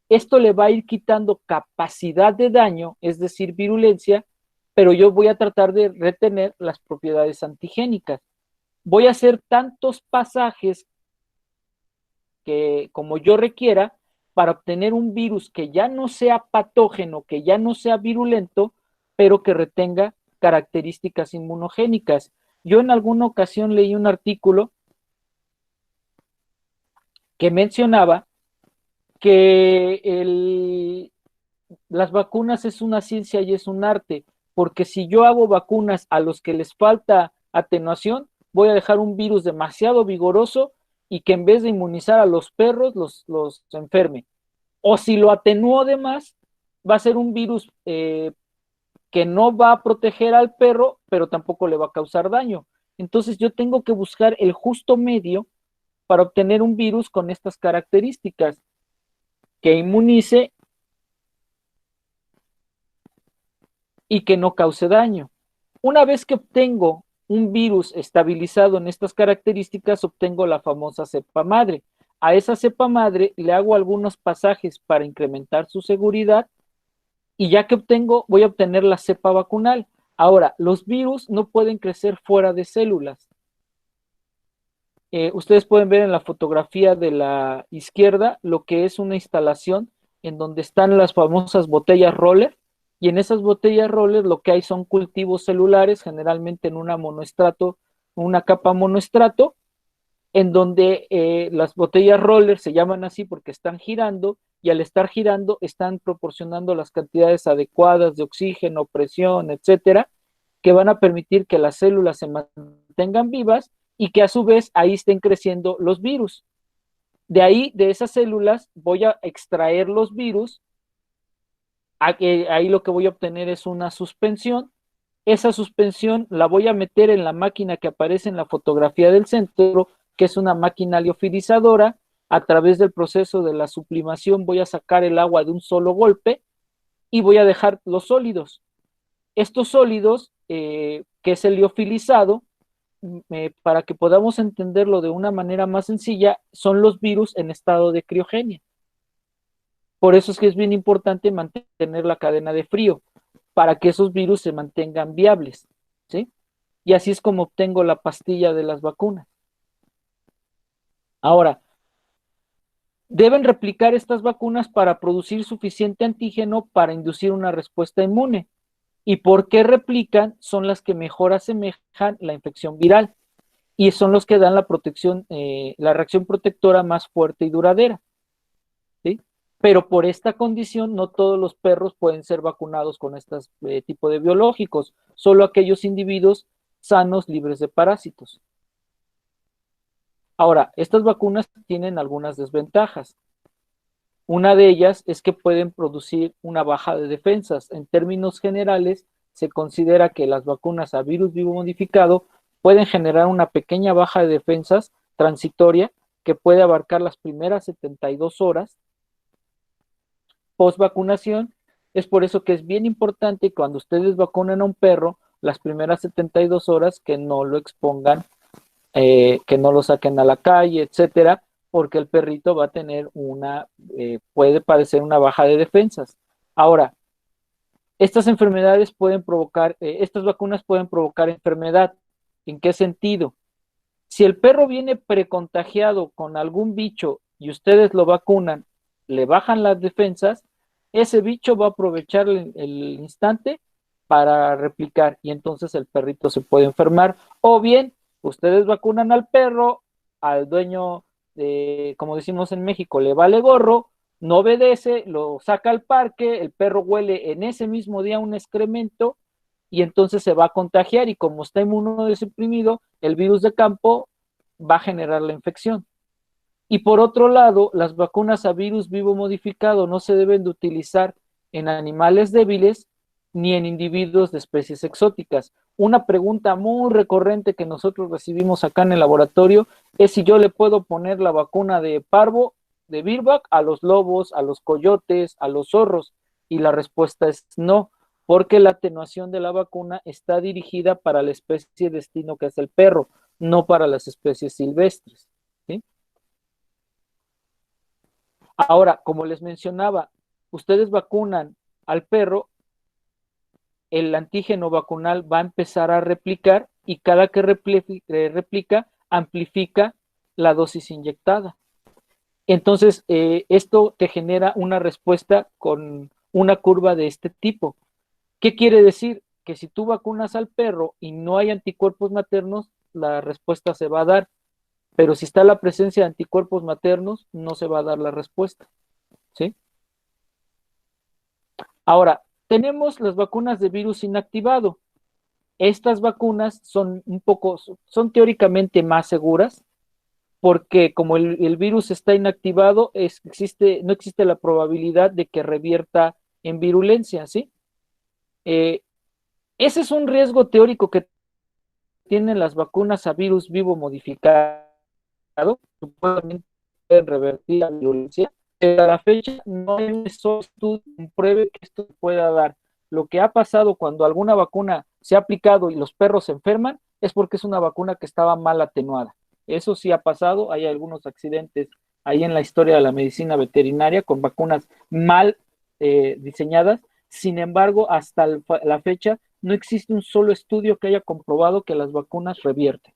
Esto le va a ir quitando capacidad de daño, es decir, virulencia, pero yo voy a tratar de retener las propiedades antigénicas. Voy a hacer tantos pasajes que como yo requiera para obtener un virus que ya no sea patógeno, que ya no sea virulento, pero que retenga características inmunogénicas. Yo en alguna ocasión leí un artículo que mencionaba que las vacunas es una ciencia y es un arte, porque si yo hago vacunas a los que les falta atenuación, voy a dejar un virus demasiado vigoroso y que en vez de inmunizar a los perros, los enferme. O si lo atenúo de más, va a ser un virus que no va a proteger al perro, pero tampoco le va a causar daño. Entonces yo tengo que buscar el justo medio para obtener un virus con estas características, que inmunice y que no cause daño. Una vez que obtengo un virus estabilizado en estas características, obtengo la famosa cepa madre. A esa cepa madre le hago algunos pasajes para incrementar su seguridad y ya que obtengo, voy a obtener la cepa vacunal. Ahora, los virus no pueden crecer fuera de células. Ustedes pueden ver en la fotografía de la izquierda lo que es una instalación en donde están las famosas botellas roller, y en esas botellas roller lo que hay son cultivos celulares, generalmente en una capa monoestrato, en donde las botellas roller se llaman así porque están girando, y al estar girando están proporcionando las cantidades adecuadas de oxígeno, presión, etcétera, que van a permitir que las células se mantengan vivas y que a su vez ahí estén creciendo los virus. De ahí, de esas células, voy a extraer los virus. Ahí lo que voy a obtener es una suspensión. Esa suspensión la voy a meter en la máquina que aparece en la fotografía del centro, que es una máquina liofilizadora. A través del proceso de la sublimación voy a sacar el agua de un solo golpe y voy a dejar los sólidos. Estos sólidos, que es el liofilizado, para que podamos entenderlo de una manera más sencilla, son los virus en estado de criogenia. Por eso es que es bien importante mantener la cadena de frío, para que esos virus se mantengan viables, ¿sí? Y así es como obtengo la pastilla de las vacunas. Ahora, deben replicar estas vacunas para producir suficiente antígeno para inducir una respuesta inmune. ¿Y por qué replican? Son las que mejor asemejan la infección viral y son los que dan la protección, la reacción protectora más fuerte y duradera, ¿sí? Pero por esta condición no todos los perros pueden ser vacunados con este tipo de biológicos, solo aquellos individuos sanos, libres de parásitos. Ahora, estas vacunas tienen algunas desventajas. Una de ellas es que pueden producir una baja de defensas. En términos generales, se considera que las vacunas a virus vivo modificado pueden generar una pequeña baja de defensas transitoria que puede abarcar las primeras 72 horas post vacunación. Es por eso que es bien importante cuando ustedes vacunan a un perro, las primeras 72 horas que no lo expongan, que no lo saquen a la calle, etcétera, porque el perrito va a tener puede padecer una baja de defensas. Ahora, estas enfermedades pueden provocar, estas vacunas pueden provocar enfermedad. ¿En qué sentido? Si el perro viene precontagiado con algún bicho y ustedes lo vacunan, le bajan las defensas, ese bicho va a aprovechar el instante para replicar y entonces el perrito se puede enfermar. O bien, ustedes vacunan al perro, al dueño, como decimos en México, le vale gorro, no obedece, lo saca al parque, el perro huele en ese mismo día un excremento y entonces se va a contagiar y como está inmunodesuprimido, el virus de campo va a generar la infección. Y por otro lado, las vacunas a virus vivo modificado no se deben de utilizar en animales débiles ni en individuos de especies exóticas. Una pregunta muy recurrente que nosotros recibimos acá en el laboratorio es si yo le puedo poner la vacuna de parvo, de Virbac, a los lobos, a los coyotes, a los zorros. Y la respuesta es no, porque la atenuación de la vacuna está dirigida para la especie destino que es el perro, no para las especies silvestres, ¿sí? Ahora, como les mencionaba, ustedes vacunan al perro, el antígeno vacunal va a empezar a replicar y cada que replica, amplifica la dosis inyectada. Entonces, esto te genera una respuesta con una curva de este tipo. ¿Qué quiere decir? Que si tú vacunas al perro y no hay anticuerpos maternos, la respuesta se va a dar, pero si está la presencia de anticuerpos maternos, no se va a dar la respuesta, ¿sí? Ahora, tenemos las vacunas de virus inactivado. Estas vacunas son teóricamente más seguras, porque como el virus está inactivado, no existe la probabilidad de que revierta en virulencia, ¿sí? Eh, Ese es un riesgo teórico que tienen las vacunas a virus vivo modificado, supuestamente pueden revertir la violencia, pero a la fecha no hay un solo estudio que pruebe que esto pueda dar. Lo que ha pasado cuando alguna vacuna se ha aplicado y los perros se enferman es porque es una vacuna que estaba mal atenuada. Eso sí ha pasado, hay algunos accidentes ahí en la historia de la medicina veterinaria con vacunas mal diseñadas. Sin embargo, hasta la fecha no existe un solo estudio que haya comprobado que las vacunas revierten,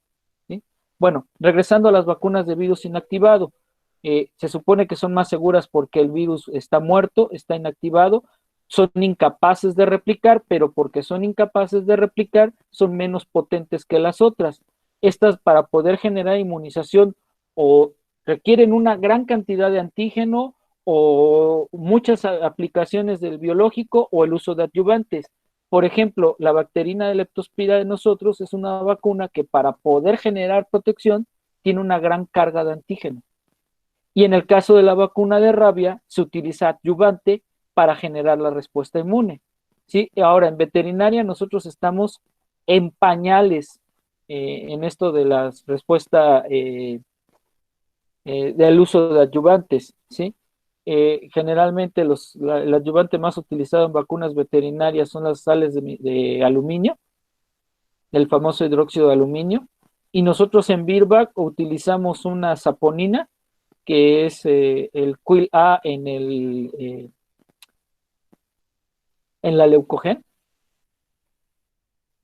¿sí? Bueno, regresando a las vacunas de virus inactivado, se supone que son más seguras porque el virus está muerto, está inactivado, son incapaces de replicar, pero porque son incapaces de replicar, son menos potentes que las otras. Estas, para poder generar inmunización, o requieren una gran cantidad de antígeno o muchas aplicaciones del biológico o el uso de adyuvantes. Por ejemplo, la bacterina de leptospira de nosotros es una vacuna que para poder generar protección tiene una gran carga de antígeno. Y en el caso de la vacuna de rabia, se utiliza adyuvante para generar la respuesta inmune, ¿sí? Ahora, en veterinaria nosotros estamos en pañales en esto de la respuesta del uso de adyuvantes, ¿sí? Generalmente el adyuvante más utilizado en vacunas veterinarias son las sales de aluminio, el famoso hidróxido de aluminio, y nosotros en Virbac utilizamos una saponina, que es el Quil A en la leucogen,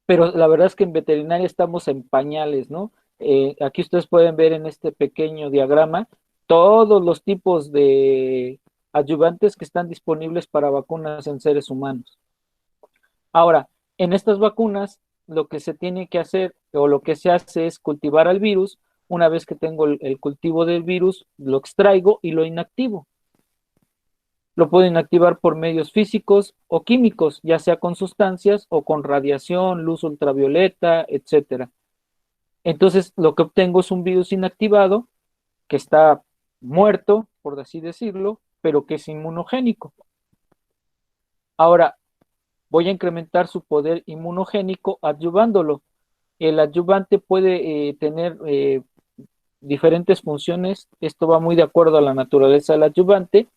pero la verdad es que en veterinaria estamos en pañales, ¿no? Aquí ustedes pueden ver en este pequeño diagrama todos los tipos de adyuvantes que están disponibles para vacunas en seres humanos. Ahora, en estas vacunas, lo que se tiene que hacer o lo que se hace es cultivar al virus. Una vez que tengo el cultivo del virus, lo extraigo y lo inactivo. Lo puedo inactivar por medios físicos o químicos, ya sea con sustancias o con radiación, luz ultravioleta, etcétera. Entonces, lo que obtengo es un virus inactivado que está muerto, por así decirlo, pero que es inmunogénico. Ahora, voy a incrementar su poder inmunogénico adyuvándolo. El adyuvante puede tener diferentes funciones. Esto va muy de acuerdo a la naturaleza del adyuvante.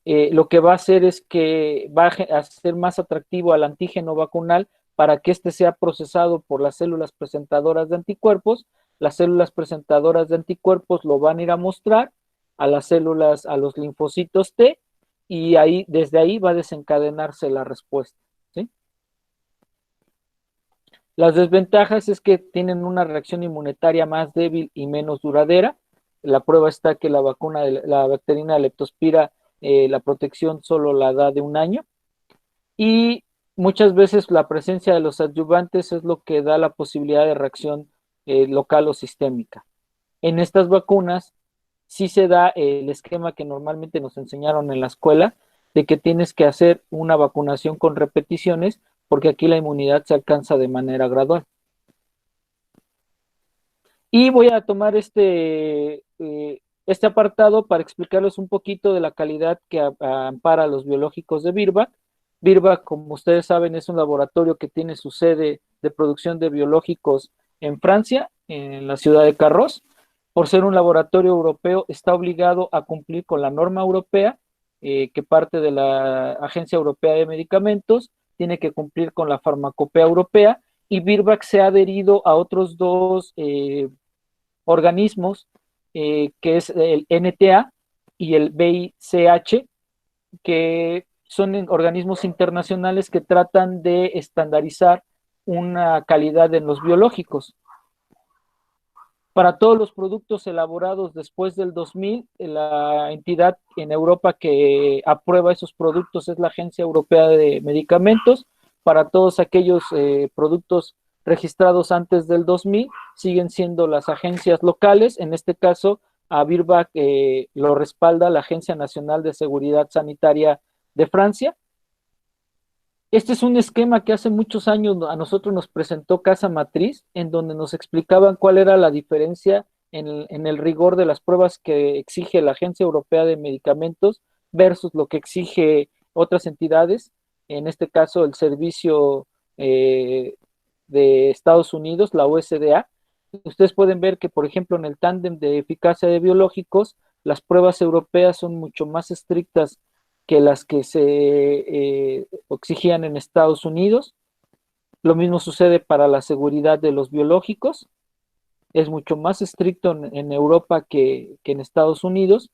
Lo que va a hacer es que va a hacer más atractivo al antígeno vacunal para que éste sea procesado por las células presentadoras de anticuerpos. Las células presentadoras de anticuerpos lo van a ir a mostrar a las células, a los linfocitos T, y desde ahí va a desencadenarse la respuesta, ¿sí? Las desventajas es que tienen una reacción inmunitaria más débil y menos duradera. La prueba está que la vacuna de la bacterina de leptospira, la protección solo la da de un año, y muchas veces la presencia de los adyuvantes es lo que da la posibilidad de reacción local o sistémica. En estas vacunas sí se da el esquema que normalmente nos enseñaron en la escuela, de que tienes que hacer una vacunación con repeticiones, porque aquí la inmunidad se alcanza de manera gradual. Y voy a tomar este apartado para explicarles un poquito de la calidad que ampara los biológicos de Virbac. Virbac, como ustedes saben, es un laboratorio que tiene su sede de producción de biológicos en Francia, en la ciudad de Carros. Por ser un laboratorio europeo, está obligado a cumplir con la norma europea, que parte de la Agencia Europea de Medicamentos, tiene que cumplir con la farmacopea europea, y Virbac se ha adherido a otros dos organismos, que es el NTA, y el BICH, que son organismos internacionales que tratan de estandarizar una calidad en los biológicos. Para todos los productos elaborados después del 2000, la entidad en Europa que aprueba esos productos es la Agencia Europea de Medicamentos. Para todos aquellos productos registrados antes del 2000, siguen siendo las agencias locales. En este caso, a Virbac lo respalda la Agencia Nacional de Seguridad Sanitaria de Francia. Este es un esquema que hace muchos años a nosotros nos presentó Casa Matriz, en donde nos explicaban cuál era la diferencia en el rigor de las pruebas que exige la Agencia Europea de Medicamentos versus lo que exige otras entidades, en este caso el Servicio de Estados Unidos, la USDA. Ustedes pueden ver que, por ejemplo, en el tándem de eficacia de biológicos, las pruebas europeas son mucho más estrictas que las que se exigían en Estados Unidos. Lo mismo sucede para la seguridad de los biológicos. Es mucho más estricto en Europa que en Estados Unidos.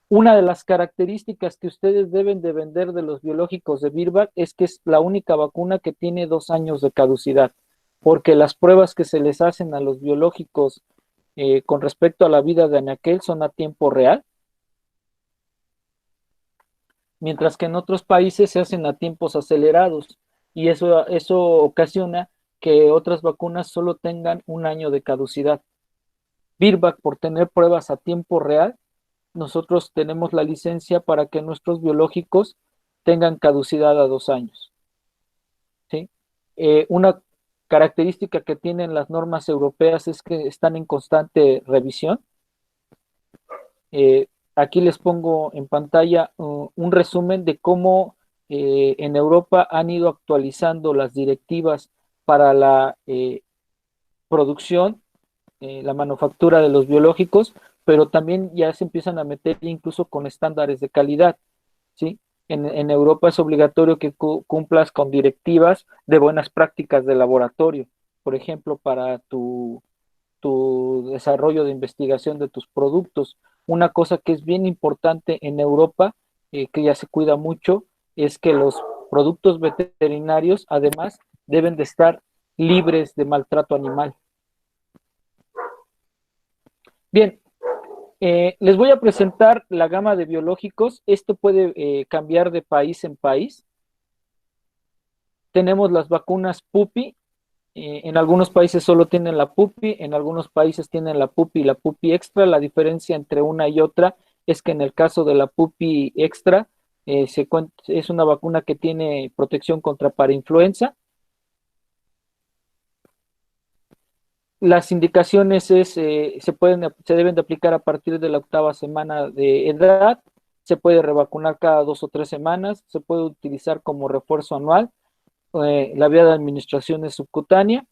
Una de las características que ustedes deben de vender de los biológicos de Virbac es que es la única vacuna que tiene 2 años de caducidad, porque las pruebas que se les hacen a los biológicos con respecto a la vida de anaquel son a tiempo real, mientras que en otros países se hacen a tiempos acelerados y eso ocasiona que otras vacunas solo tengan 1 año de caducidad. Virbac, por tener pruebas a tiempo real, nosotros tenemos la licencia para que nuestros biológicos tengan caducidad a 2 años. ¿Sí? Una característica que tienen las normas europeas es que están en constante revisión. Aquí les pongo en pantalla un resumen de cómo en Europa han ido actualizando las directivas para la producción, la manufactura de los biológicos, pero también ya se empiezan a meter incluso con estándares de calidad, ¿sí? En Europa es obligatorio que cumplas con directivas de buenas prácticas de laboratorio, por ejemplo, para tu desarrollo de investigación de tus productos. Una cosa que es bien importante en Europa, que ya se cuida mucho, es que los productos veterinarios además deben de estar libres de maltrato animal. Bien, les voy a presentar la gama de biológicos. Esto puede cambiar de país en país. Tenemos las vacunas PUPI. En algunos países solo tienen la PUPI, en algunos países tienen la PUPI y la PUPI extra. La diferencia entre una y otra es que en el caso de la PUPI extra es una vacuna que tiene protección contra parainfluenza. Las indicaciones se deben de aplicar a partir de la 8ª semana de edad. Se puede revacunar cada 2 o 3 semanas. Se puede utilizar como refuerzo anual. La vía de administración es subcutánea.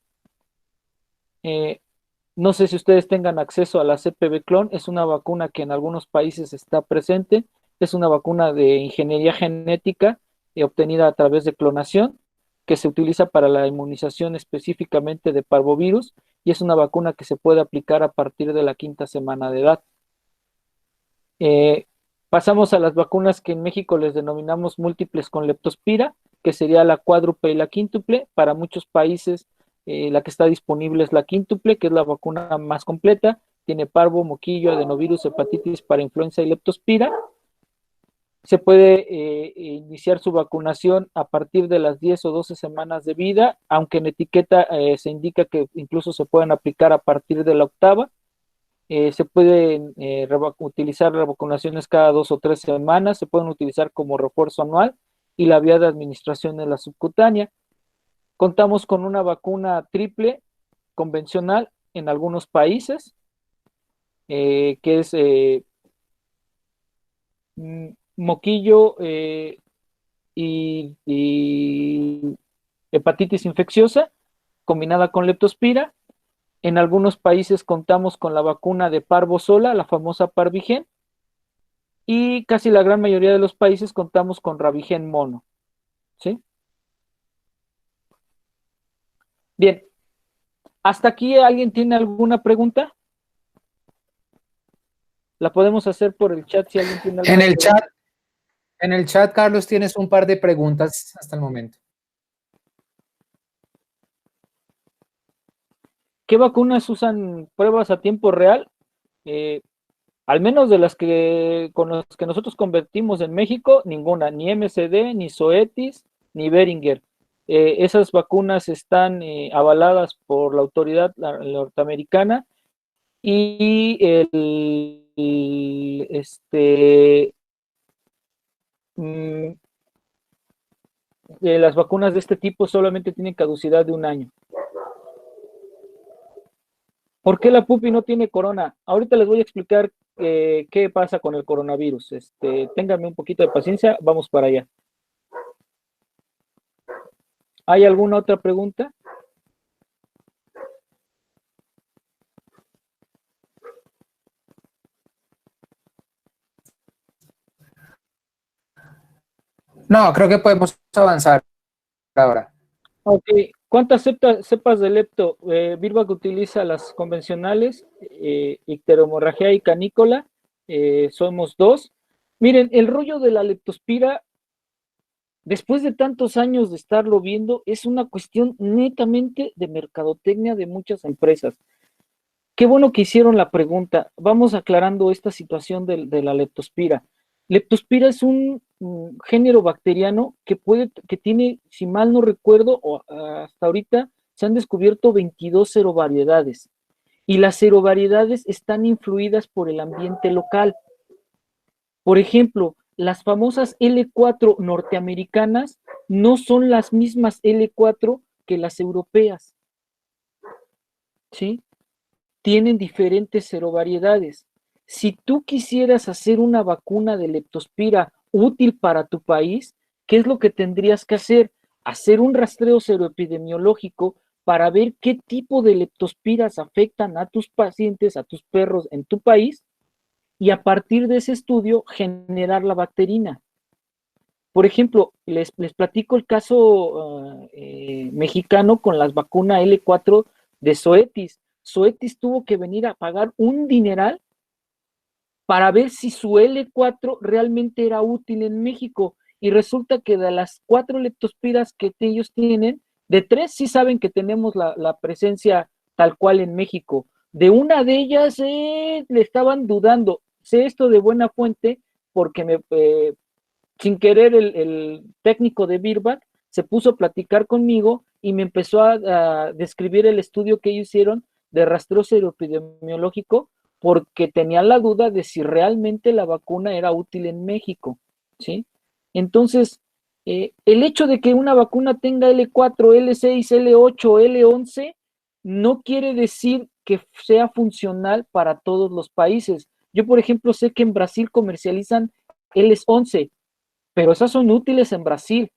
No sé si ustedes tengan acceso a la CPV Clon, es una vacuna que en algunos países está presente, es una vacuna de ingeniería genética obtenida a través de clonación, que se utiliza para la inmunización específicamente de parvovirus, y es una vacuna que se puede aplicar a partir de la 5ª semana de edad. Pasamos a las vacunas que en México les denominamos múltiples con leptospira, que sería la cuádruple y la quíntuple. Para muchos países la que está disponible es la quíntuple, que es la vacuna más completa. Tiene parvo, moquillo, adenovirus, hepatitis, parainfluenza y leptospira. Se puede iniciar su vacunación a partir de las 10 o 12 semanas de vida, aunque en etiqueta se indica que incluso se pueden aplicar a partir de la 8ª. Se pueden utilizar vacunaciones cada 2 o 3 semanas, se pueden utilizar como refuerzo anual y la vía de administración es la subcutánea. Contamos con una vacuna triple convencional en algunos países, que es moquillo y hepatitis infecciosa combinada con leptospira. En algunos países contamos con la vacuna de parvo sola, la famosa Parvigen, y casi la gran mayoría de los países contamos con Rabigen mono, ¿sí? Bien, ¿hasta aquí alguien tiene alguna pregunta? La podemos hacer por el chat si alguien tiene En alguna el pregunta. en el chat, Carlos, tienes un par de preguntas hasta el momento. ¿Qué vacunas usan pruebas a tiempo real? Al menos de las que con las que nosotros convertimos en México, ninguna, ni MSD, ni Zoetis, ni Beringer. Esas vacunas están avaladas por la autoridad norteamericana y mm, las vacunas de este tipo solamente tienen caducidad de 1 año. ¿Por qué la pupi no tiene corona? Ahorita les voy a explicar qué pasa con el coronavirus. Ténganme un poquito de paciencia, vamos para allá. ¿Hay alguna otra pregunta? No, creo que podemos avanzar ahora. Ok, ¿cuántas cepas de lepto? Virbac utiliza las convencionales, icteromorragia y canícola, somos 2. Miren, el rollo de la leptospira, después de tantos años de estarlo viendo, es una cuestión netamente de mercadotecnia de muchas empresas. Qué bueno que hicieron la pregunta. Vamos aclarando esta situación de la leptospira. Leptospira es un género bacteriano que tiene, si mal no recuerdo, hasta ahorita se han descubierto 22 serovariedades. Y las serovariedades están influidas por el ambiente local. Por ejemplo, las famosas L4 norteamericanas no son las mismas L4 que las europeas. ¿Sí? Tienen diferentes serovariedades. Si tú quisieras hacer una vacuna de leptospira útil para tu país, ¿qué es lo que tendrías que hacer? Hacer un rastreo seroepidemiológico para ver qué tipo de leptospiras afectan a tus pacientes, a tus perros en tu país, y a partir de ese estudio generar la bacterina. Por ejemplo, les platico el caso mexicano con las vacunas L4 de Zoetis. Zoetis tuvo que venir a pagar un dineral para ver si su L4 realmente era útil en México. Y resulta que de las 4 leptospiras que ellos tienen, de 3 sí saben que tenemos la presencia tal cual en México. De una de ellas le estaban dudando. Sé esto de buena fuente porque sin querer el técnico de Virbac se puso a platicar conmigo y me empezó a describir el estudio que ellos hicieron de rastreo seroepidemiológico porque tenían la duda de si realmente la vacuna era útil en México, ¿sí? Entonces, el hecho de que una vacuna tenga L4, L6, L8, L11 no quiere decir que sea funcional para todos los países. Yo, por ejemplo, sé que en Brasil comercializan L11, pero esas son útiles en Brasil.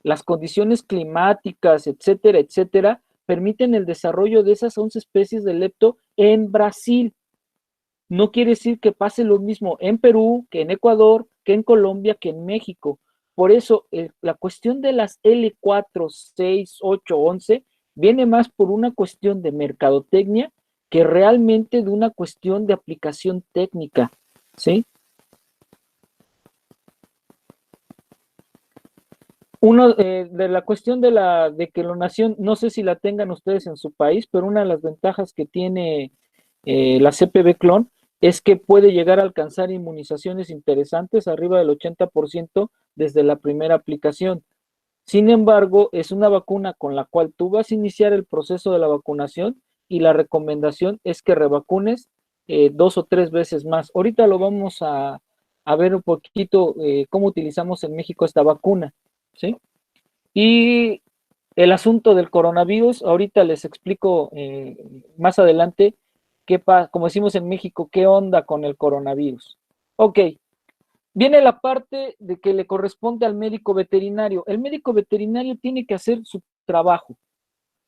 Las condiciones climáticas, etcétera, etcétera, permiten el desarrollo de esas 11 especies de lepto en Brasil. No quiere decir que pase lo mismo en Perú, que en Ecuador, que en Colombia, que en México. Por eso, la cuestión de las L4, 6, 8, 11 viene más por una cuestión de mercadotecnia que realmente de una cuestión de aplicación técnica, ¿sí? Uno de la cuestión de quelonación, no sé si la tengan ustedes en su país, pero una de las ventajas que tiene la CPV clon es que puede llegar a alcanzar inmunizaciones interesantes, arriba del 80% desde la primera aplicación. Sin embargo, es una vacuna con la cual tú vas a iniciar el proceso de la vacunación y la recomendación es que revacunes 2 o 3 veces más. Ahorita lo vamos a ver un poquito cómo utilizamos en México esta vacuna, ¿sí? Y el asunto del coronavirus, ahorita les explico más adelante como decimos en México, qué onda con el coronavirus. Ok, viene la parte de que le corresponde al médico veterinario. El médico veterinario tiene que hacer su trabajo,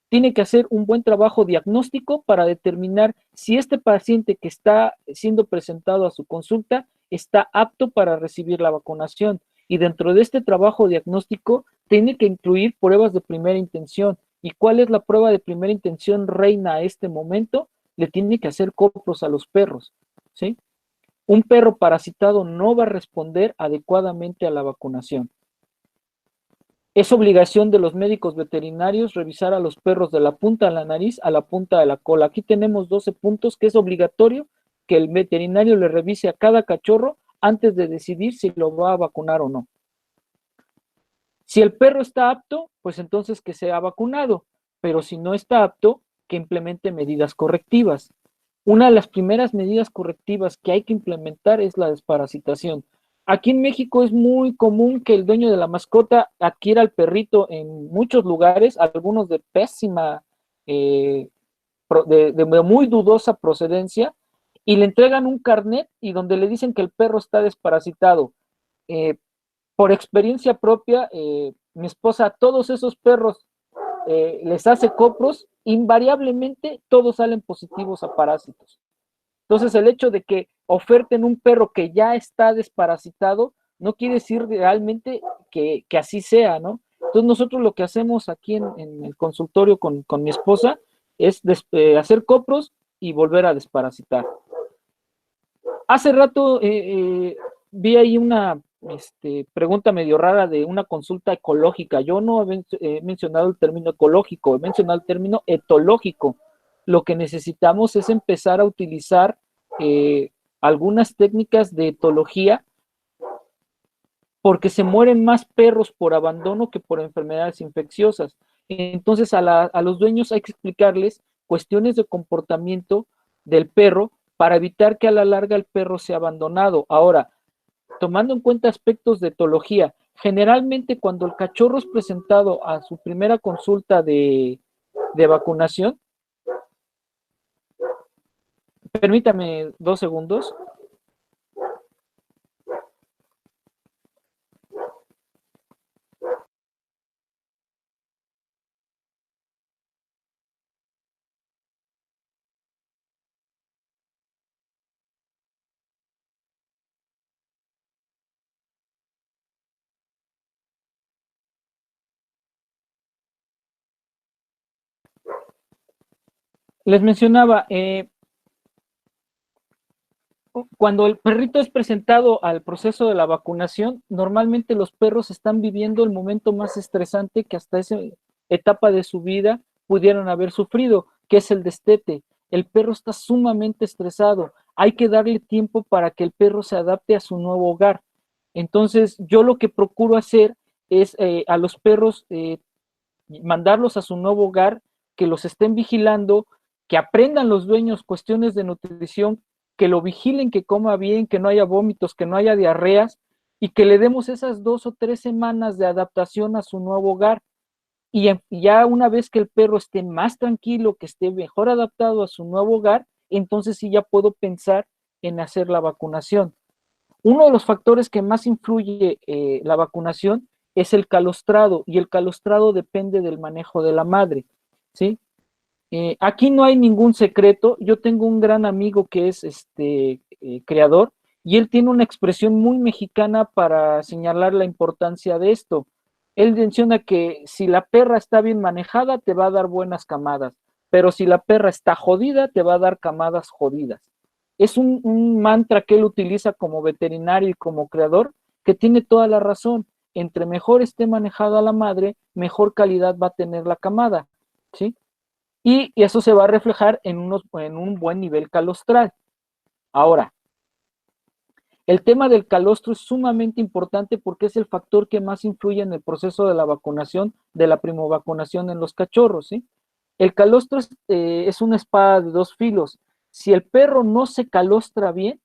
tiene que hacer un buen trabajo diagnóstico para determinar si este paciente que está siendo presentado a su consulta está apto para recibir la vacunación. Y dentro de este trabajo diagnóstico tiene que incluir pruebas de primera intención. ¿Y cuál es la prueba de primera intención reina a este momento? Le tiene que hacer copros a los perros, ¿sí? Un perro parasitado no va a responder adecuadamente a la vacunación. Es obligación de los médicos veterinarios revisar a los perros de la punta de la nariz a la punta de la cola. Aquí tenemos 12 puntos que es obligatorio que el veterinario le revise a cada cachorro antes de decidir si lo va a vacunar o no. Si el perro está apto, pues entonces que sea vacunado, pero si no está apto, que implemente medidas correctivas. Una de las primeras medidas correctivas que hay que implementar es la desparasitación. Aquí en México es muy común que el dueño de la mascota adquiera al perrito en muchos lugares, algunos de pésima, de muy dudosa procedencia, y le entregan un carnet y donde le dicen que el perro está desparasitado. Por experiencia propia, mi esposa, todos esos perros les hace copros, invariablemente todos salen positivos a parásitos. Entonces, el hecho de que oferten un perro que ya está desparasitado no quiere decir realmente que así sea, ¿no? Entonces, nosotros lo que hacemos aquí en el consultorio con mi esposa es hacer copros y volver a desparasitar. Hace rato vi ahí una pregunta medio rara de una consulta ecológica. Yo no he mencionado el término ecológico, he mencionado el término etológico. Lo que necesitamos es empezar a utilizar algunas técnicas de etología porque se mueren más perros por abandono que por enfermedades infecciosas. Entonces a los dueños hay que explicarles cuestiones de comportamiento del perro para evitar que a la larga el perro sea abandonado. Ahora, tomando en cuenta aspectos de etología, generalmente cuando el cachorro es presentado a su primera consulta de vacunación, permítame 2 segundos. Les mencionaba, cuando el perrito es presentado al proceso de la vacunación, normalmente los perros están viviendo el momento más estresante que hasta esa etapa de su vida pudieran haber sufrido, que es el destete. El perro está sumamente estresado. Hay que darle tiempo para que el perro se adapte a su nuevo hogar. Entonces, yo lo que procuro hacer es a los perros mandarlos a su nuevo hogar, que los estén vigilando, que aprendan los dueños cuestiones de nutrición, que lo vigilen, que coma bien, que no haya vómitos, que no haya diarreas, y que le demos esas 2 o 3 semanas de adaptación a su nuevo hogar. Y ya una vez que el perro esté más tranquilo, que esté mejor adaptado a su nuevo hogar, entonces sí ya puedo pensar en hacer la vacunación. Uno de los factores que más influye la vacunación es el calostrado, y el calostrado depende del manejo de la madre, ¿sí? Aquí no hay ningún secreto. Yo tengo un gran amigo que es creador, y él tiene una expresión muy mexicana para señalar la importancia de esto. Él menciona que si la perra está bien manejada, te va a dar buenas camadas, pero si la perra está jodida, te va a dar camadas jodidas. Es un mantra que él utiliza como veterinario y como creador, que tiene toda la razón. Entre mejor esté manejada la madre, mejor calidad va a tener la camada, ¿sí? Y eso se va a reflejar en un buen nivel calostral. Ahora, el tema del calostro es sumamente importante porque es el factor que más influye en el proceso de la vacunación, de la primovacunación en los cachorros, ¿sí? El calostro es una espada de dos filos. Si el perro no se calostra bien,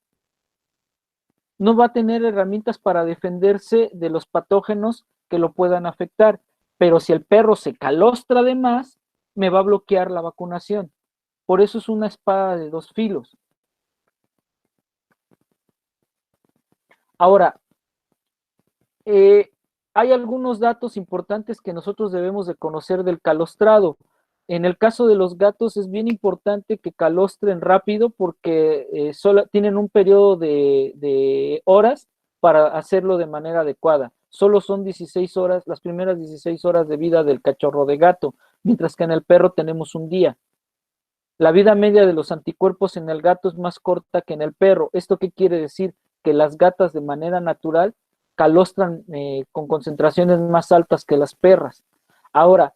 no va a tener herramientas para defenderse de los patógenos que lo puedan afectar. Pero si el perro se calostra de más, me va a bloquear la vacunación. Por eso es una espada de dos filos. Ahora, hay algunos datos importantes que nosotros debemos de conocer del calostrado. En el caso de los gatos es bien importante que calostren rápido porque solo tienen un periodo de horas para hacerlo de manera adecuada. Solo son 16 horas, las primeras 16 horas de vida del cachorro de gato, mientras que en el perro tenemos un día. La vida media de los anticuerpos en el gato es más corta que en el perro. ¿Esto qué quiere decir? Que las gatas de manera natural calostran con concentraciones más altas que las perras. Ahora,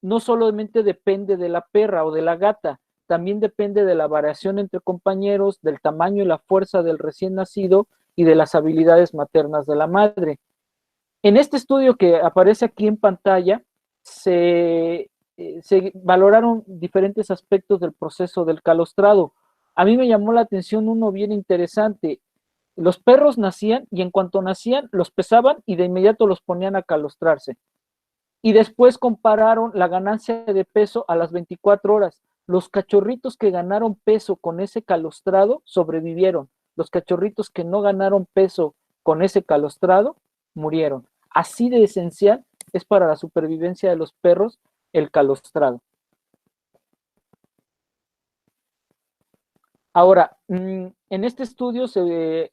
no solamente depende de la perra o de la gata, también depende de la variación entre compañeros, del tamaño y la fuerza del recién nacido y de las habilidades maternas de la madre. En este estudio que aparece aquí en pantalla, se valoraron diferentes aspectos del proceso del calostrado. A mí me llamó la atención uno bien interesante. Los perros nacían y en cuanto nacían los pesaban y de inmediato los ponían a calostrarse. Y después compararon la ganancia de peso a las 24 horas. Los cachorritos que ganaron peso con ese calostrado sobrevivieron. Los cachorritos que no ganaron peso con ese calostrado murieron. Así de esencial es para la supervivencia de los perros el calostrado. Ahora, en este estudio se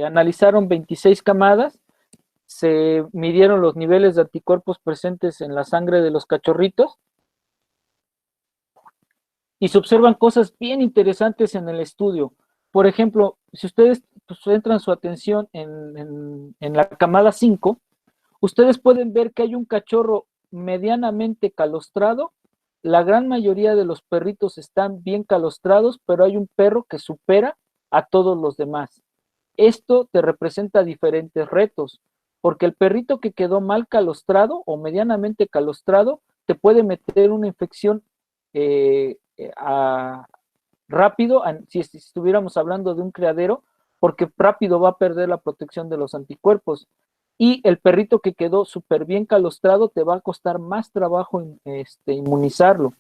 analizaron 26 camadas, se midieron los niveles de anticuerpos presentes en la sangre de los cachorritos y se observan cosas bien interesantes en el estudio. Por ejemplo, si ustedes centran su atención en la camada 5, ustedes pueden ver que hay un cachorro medianamente calostrado. La gran mayoría de los perritos están bien calostrados, pero hay un perro que supera a todos los demás. Esto te representa diferentes retos, porque el perrito que quedó mal calostrado o medianamente calostrado te puede meter una infección rápido, si estuviéramos hablando de un criadero, porque rápido va a perder la protección de los anticuerpos. Y el perrito que quedó súper bien calostrado te va a costar más trabajo inmunizarlo.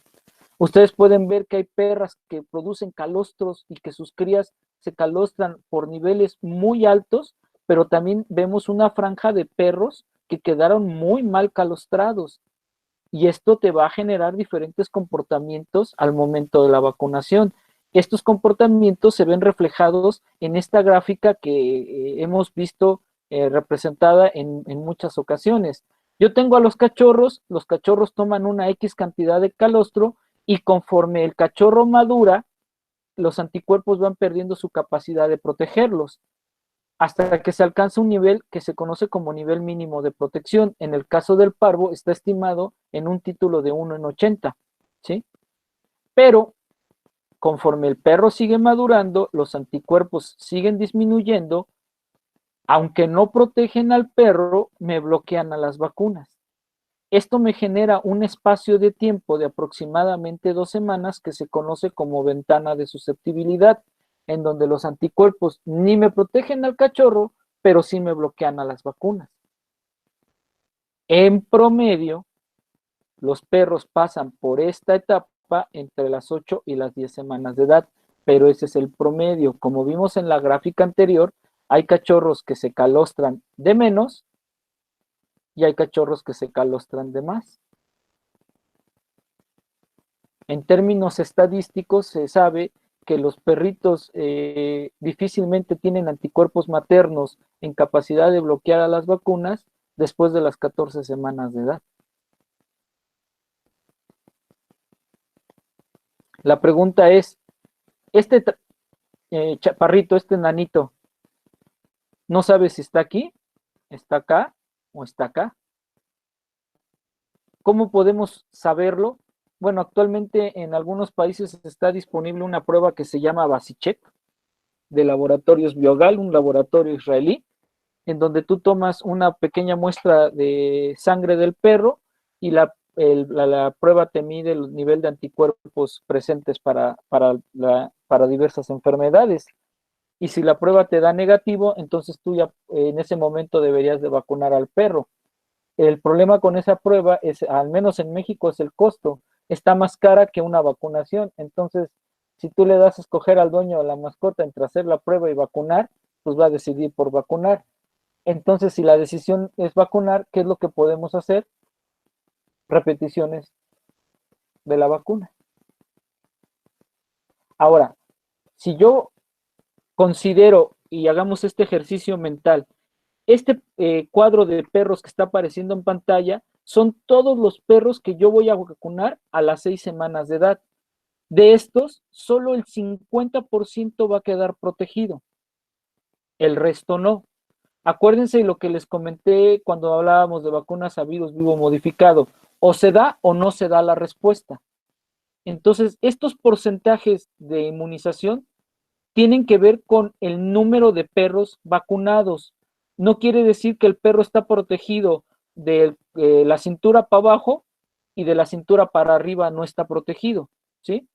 Ustedes pueden ver que hay perras que producen calostros y que sus crías se calostran por niveles muy altos, pero también vemos una franja de perros que quedaron muy mal calostrados. Y esto te va a generar diferentes comportamientos al momento de la vacunación. Estos comportamientos se ven reflejados en esta gráfica que hemos visto representada en muchas ocasiones. Yo tengo a los cachorros toman una X cantidad de calostro y conforme el cachorro madura, los anticuerpos van perdiendo su capacidad de protegerlos hasta que se alcanza un nivel que se conoce como nivel mínimo de protección. En el caso del parvo está estimado en un título de 1 en 80, ¿sí? Pero conforme el perro sigue madurando, los anticuerpos siguen disminuyendo, aunque no protegen al perro, me bloquean a las vacunas. Esto me genera un espacio de tiempo de aproximadamente 2 semanas que se conoce como ventana de susceptibilidad, en donde los anticuerpos ni me protegen al cachorro, pero sí me bloquean a las vacunas. En promedio, los perros pasan por esta etapa entre las 8 y las 10 semanas de edad, pero ese es el promedio. Como vimos en la gráfica anterior, hay cachorros que se calostran de menos y hay cachorros que se calostran de más. En términos estadísticos, se sabe que los perritos difícilmente tienen anticuerpos maternos en capacidad de bloquear a las vacunas después de las 14 semanas de edad. La pregunta es, este chaparrito, este nanito, no sabe si está aquí, está acá o está acá. ¿Cómo podemos saberlo? Bueno, actualmente en algunos países está disponible una prueba que se llama Basicheck de Laboratorios Biogal, un laboratorio israelí, en donde tú tomas una pequeña muestra de sangre del perro y la prueba te mide el nivel de anticuerpos presentes para diversas enfermedades. Y si la prueba te da negativo, entonces tú ya en ese momento deberías de vacunar al perro. El problema con esa prueba es, al menos en México, es el costo. Está más cara que una vacunación. Entonces, si tú le das a escoger al dueño de la mascota entre hacer la prueba y vacunar, pues va a decidir por vacunar. Entonces, si la decisión es vacunar, ¿qué es lo que podemos hacer? Repeticiones de la vacuna. Ahora, si yo considero, y hagamos este ejercicio mental, este cuadro de perros que está apareciendo en pantalla son todos los perros que yo voy a vacunar a las 6 semanas de edad. De estos, solo el 50% va a quedar protegido, el resto no. Acuérdense de lo que les comenté cuando hablábamos de vacunas a virus vivo modificado, o se da o no se da la respuesta. Entonces, estos porcentajes de inmunización tienen que ver con el número de perros vacunados. No quiere decir que el perro está protegido de la cintura para abajo y de la cintura para arriba no está protegido, ¿sí?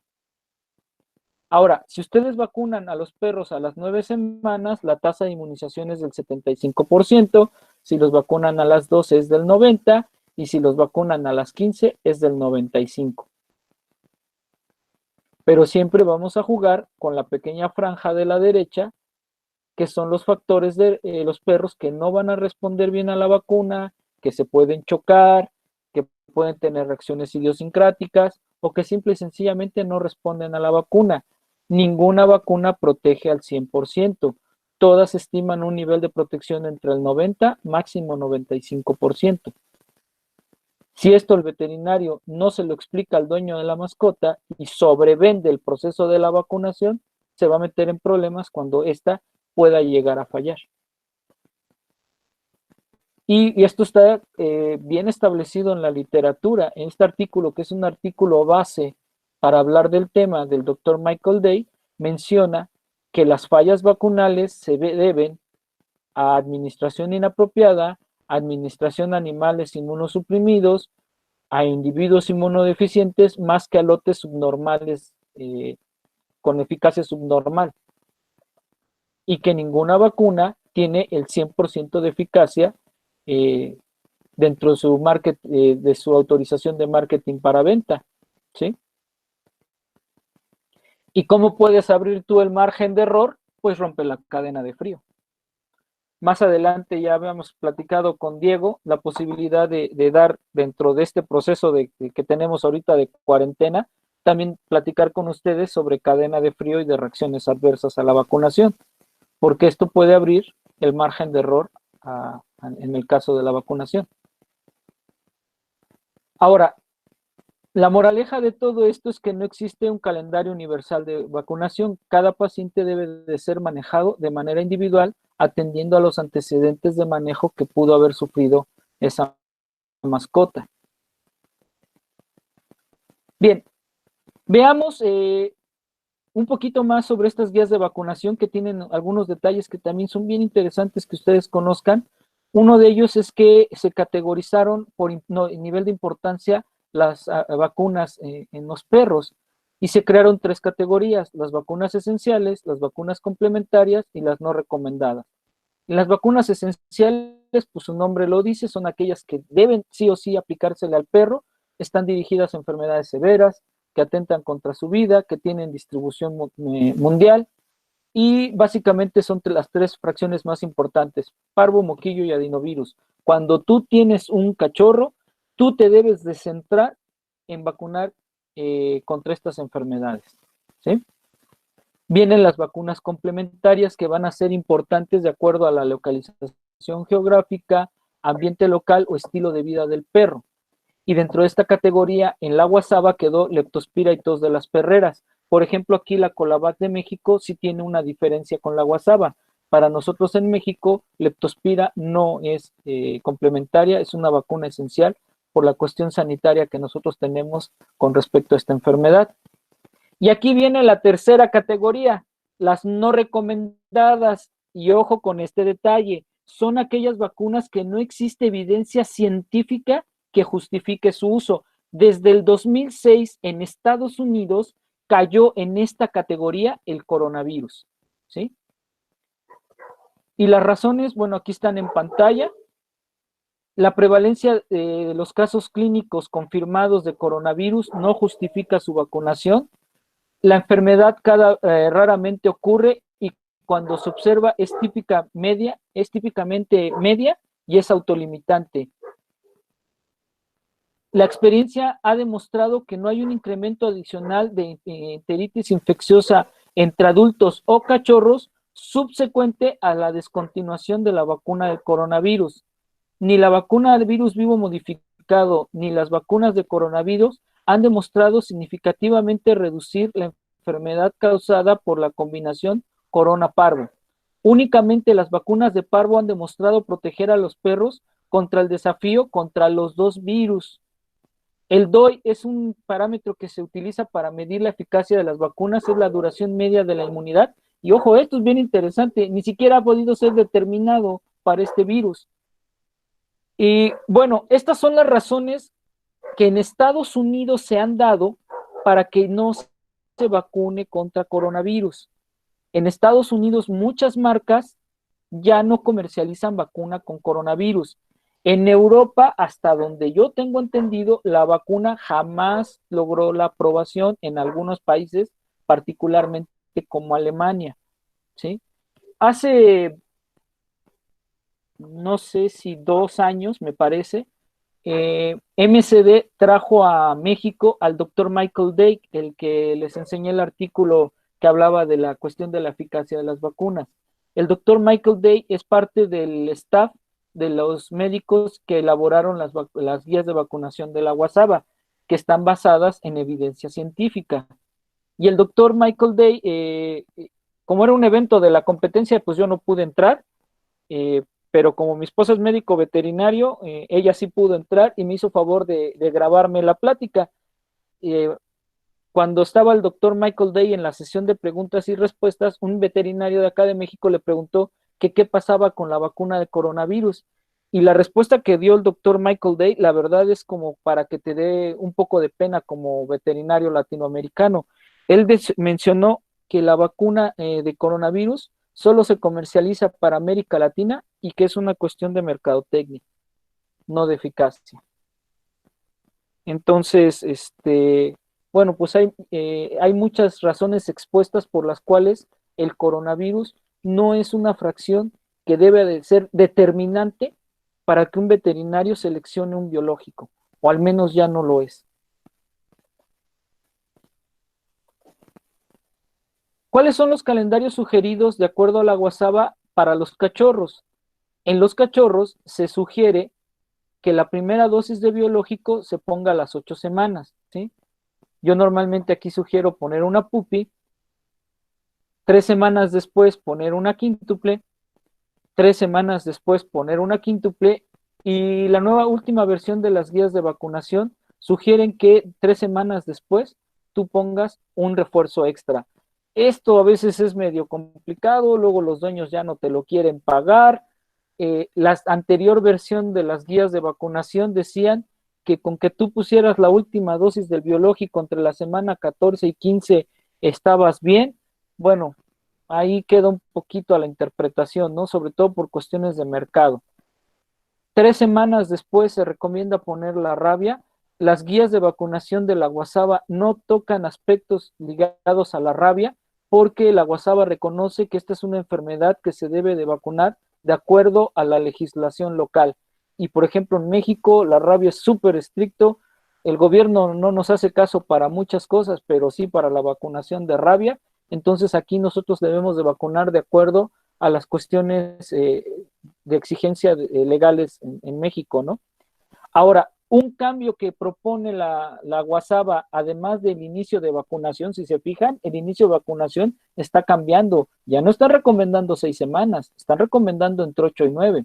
Ahora, si ustedes vacunan a los perros a las 9 semanas, la tasa de inmunización es del 75%, si los vacunan a las 12 es del 90%, y si los vacunan a las 15 es del 95%. Pero siempre vamos a jugar con la pequeña franja de la derecha, que son los factores de los perros que no van a responder bien a la vacuna, que se pueden chocar, que pueden tener reacciones idiosincráticas o que simple y sencillamente no responden a la vacuna. Ninguna vacuna protege al 100%. Todas estiman un nivel de protección entre el 90, máximo 95%. Si esto el veterinario no se lo explica al dueño de la mascota y sobrevende el proceso de la vacunación, se va a meter en problemas cuando ésta pueda llegar a fallar. Y esto está bien establecido en la literatura. En este artículo, que es un artículo base para hablar del tema del doctor Michael Day, menciona que las fallas vacunales se deben a administración inapropiada, administración a animales inmunosuprimidos, a individuos inmunodeficientes, más que a lotes subnormales con eficacia subnormal. Y que ninguna vacuna tiene el 100% de eficacia dentro de su, de su autorización de marketing para venta, ¿sí? ¿Y cómo puedes abrir tú el margen de error? Pues rompe la cadena de frío. Más adelante ya habíamos platicado con Diego la posibilidad de dar dentro de este proceso que tenemos ahorita de cuarentena, también platicar con ustedes sobre cadena de frío y de reacciones adversas a la vacunación, porque esto puede abrir el margen de error en el caso de la vacunación. Ahora, la moraleja de todo esto es que no existe un calendario universal de vacunación. Cada paciente debe de ser manejado de manera individual, atendiendo a los antecedentes de manejo que pudo haber sufrido esa mascota. Bien, veamos un poquito más sobre estas guías de vacunación que tienen algunos detalles que también son bien interesantes que ustedes conozcan. Uno de ellos es que se categorizaron por nivel de importancia las vacunas en los perros y se crearon 3 categorías: las vacunas esenciales, las vacunas complementarias y las no recomendadas. Las vacunas esenciales, pues su nombre lo dice, son aquellas que deben sí o sí aplicársele al perro, están dirigidas a enfermedades severas, que atentan contra su vida, que tienen distribución mundial, y básicamente son las 3 fracciones más importantes: parvo, moquillo y adenovirus. Cuando tú tienes un cachorro, tú te debes de centrar en vacunar contra estas enfermedades, ¿sí? Vienen las vacunas complementarias, que van a ser importantes de acuerdo a la localización geográfica, ambiente local o estilo de vida del perro. Y dentro de esta categoría, en la guasaba quedó leptospira y tos de las perreras. Por ejemplo, aquí la Colavac de México sí tiene una diferencia con la guasaba. Para nosotros en México, leptospira no es complementaria, es una vacuna esencial por la cuestión sanitaria que nosotros tenemos con respecto a esta enfermedad. Y aquí viene la tercera categoría, las no recomendadas. Y ojo con este detalle, son aquellas vacunas que no existe evidencia científica que justifique su uso. Desde el 2006 en Estados Unidos cayó en esta categoría el coronavirus, ¿sí? Y las razones, bueno, aquí están en pantalla. La prevalencia de los casos clínicos confirmados de coronavirus no justifica su vacunación. La enfermedad raramente ocurre y cuando se observa es típicamente media y es autolimitante. La experiencia ha demostrado que no hay un incremento adicional de enteritis infecciosa entre adultos o cachorros subsecuente a la descontinuación de la vacuna del coronavirus. Ni la vacuna del virus vivo modificado ni las vacunas de coronavirus han demostrado significativamente reducir la enfermedad causada por la combinación corona-parvo. Únicamente las vacunas de parvo han demostrado proteger a los perros contra el desafío contra los dos virus. El DOI es un parámetro que se utiliza para medir la eficacia de las vacunas, es la duración media de la inmunidad. Y ojo, esto es bien interesante, ni siquiera ha podido ser determinado para este virus. Y bueno, estas son las razones que en Estados Unidos se han dado para que no se vacune contra coronavirus. En Estados Unidos muchas marcas ya no comercializan vacuna con coronavirus. En Europa, hasta donde yo tengo entendido, la vacuna jamás logró la aprobación en algunos países, particularmente como Alemania, ¿sí? Hace, no sé si 2 años, me parece, MSD trajo a México al doctor Michael Day, el que les enseñé el artículo que hablaba de la cuestión de la eficacia de las vacunas. El doctor Michael Day es parte del staff de los médicos que elaboraron las guías de vacunación de la guasaba, que están basadas en evidencia científica. Y el doctor Michael Day, como era un evento de la competencia, pues yo no pude entrar, pero como mi esposa es médico veterinario, ella sí pudo entrar y me hizo favor de grabarme la plática. Cuando estaba el doctor Michael Day en la sesión de preguntas y respuestas, un veterinario de acá de México le preguntó que qué pasaba con la vacuna de coronavirus. Y la respuesta que dio el doctor Michael Day, la verdad es como para que te dé un poco de pena como veterinario latinoamericano. Él mencionó que la vacuna de coronavirus solo se comercializa para América Latina y que es una cuestión de mercadotecnia, no de eficacia. Entonces, bueno, pues hay muchas razones expuestas por las cuales el coronavirus no es una fracción que debe de ser determinante para que un veterinario seleccione un biológico, o al menos ya no lo es. ¿Cuáles son los calendarios sugeridos de acuerdo a la guasaba para los cachorros? En los cachorros se sugiere que la primera dosis de biológico se ponga a las 8 semanas, ¿sí? Yo normalmente aquí sugiero poner una puppy, 3 semanas después poner una quíntuple, 3 semanas después poner una quíntuple, y la nueva última versión de las guías de vacunación sugieren que 3 semanas después tú pongas un refuerzo extra. Esto a veces es medio complicado, luego los dueños ya no te lo quieren pagar. La anterior versión de las guías de vacunación decían que con que tú pusieras la última dosis del biológico entre la semana 14 y 15 estabas bien. Bueno, ahí queda un poquito a la interpretación, ¿no? Sobre todo por cuestiones de mercado. 3 semanas después se recomienda poner la rabia. Las guías de vacunación de la guasaba no tocan aspectos ligados a la rabia porque la guasaba reconoce que esta es una enfermedad que se debe de vacunar de acuerdo a la legislación local. Y por ejemplo, en México la rabia es súper estricto. El gobierno no nos hace caso para muchas cosas, pero sí para la vacunación de rabia. Entonces aquí nosotros debemos de vacunar de acuerdo a las cuestiones de exigencia legales en México, ¿no? Ahora, un cambio que propone la guasaba, además del inicio de vacunación, si se fijan, el inicio de vacunación está cambiando. Ya no están recomendando 6 semanas, están recomendando entre 8 y 9.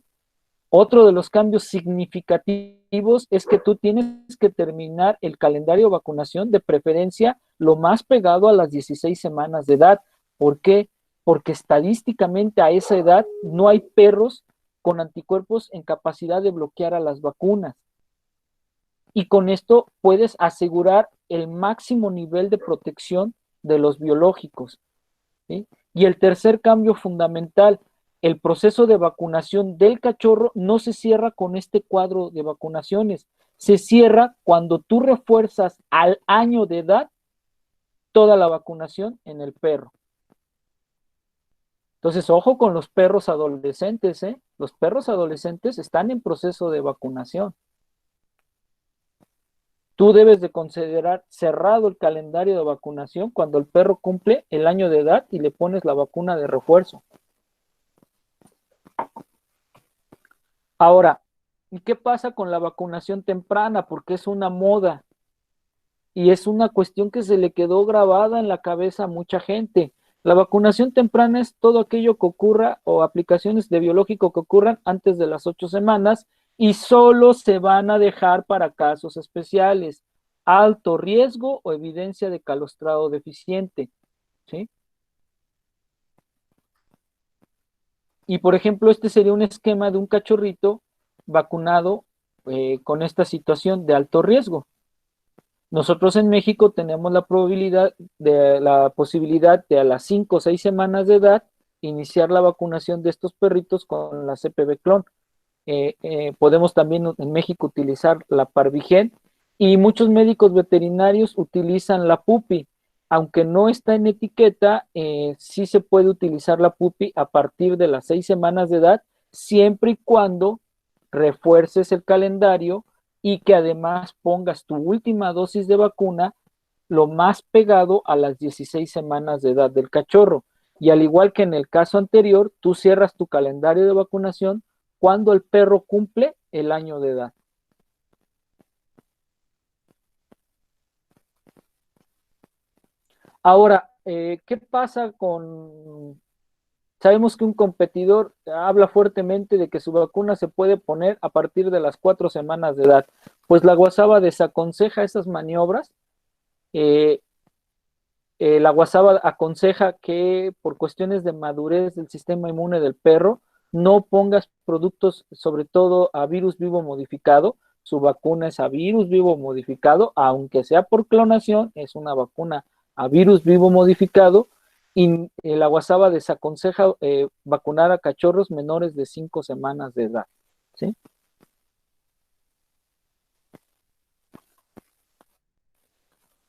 Otro de los cambios significativos es que tú tienes que terminar el calendario de vacunación de preferencia lo más pegado a las 16 semanas de edad. ¿Por qué? Porque estadísticamente a esa edad no hay perros con anticuerpos en capacidad de bloquear a las vacunas. Y con esto puedes asegurar el máximo nivel de protección de los biológicos, ¿sí? Y el tercer cambio fundamental, el proceso de vacunación del cachorro no se cierra con este cuadro de vacunaciones, se cierra cuando tú refuerzas al año de edad toda la vacunación en el perro. Entonces, ojo con los perros adolescentes, ¿eh? Los perros adolescentes están en proceso de vacunación. Tú debes de considerar cerrado el calendario de vacunación cuando el perro cumple el año de edad y le pones la vacuna de refuerzo. Ahora, ¿y qué pasa con la vacunación temprana? Porque es una moda. y es una cuestión que se le quedó grabada en la cabeza a mucha gente. La vacunación temprana es todo aquello que ocurra o aplicaciones de biológico que ocurran antes de las 8 semanas y solo se van a dejar para casos especiales, alto riesgo o evidencia de calostrado deficiente, ¿sí? Y por ejemplo, este sería un esquema de un cachorrito vacunado con esta situación de alto riesgo. Nosotros en México tenemos la posibilidad de a las 5 o 6 semanas de edad iniciar la vacunación de estos perritos con la CPV clon. Podemos también en México utilizar la Parvigen y muchos médicos veterinarios utilizan la pupi. Aunque no está en etiqueta, sí se puede utilizar la pupi a partir de las 6 semanas de edad, siempre y cuando refuerces el calendario y que además pongas tu última dosis de vacuna lo más pegado a las 16 semanas de edad del cachorro. Y al igual que en el caso anterior, tú cierras tu calendario de vacunación cuando el perro cumple el año de edad. Ahora, ¿qué pasa con... Sabemos que un competidor habla fuertemente de que su vacuna se puede poner a partir de las 4 semanas de edad. Pues la guasaba desaconseja esas maniobras. La guasaba aconseja que por cuestiones de madurez del sistema inmune del perro, no pongas productos, sobre todo a virus vivo modificado. Su vacuna es a virus vivo modificado, aunque sea por clonación, es una vacuna a virus vivo modificado. Y la guasaba desaconseja vacunar a cachorros menores de 5 semanas de edad, ¿sí?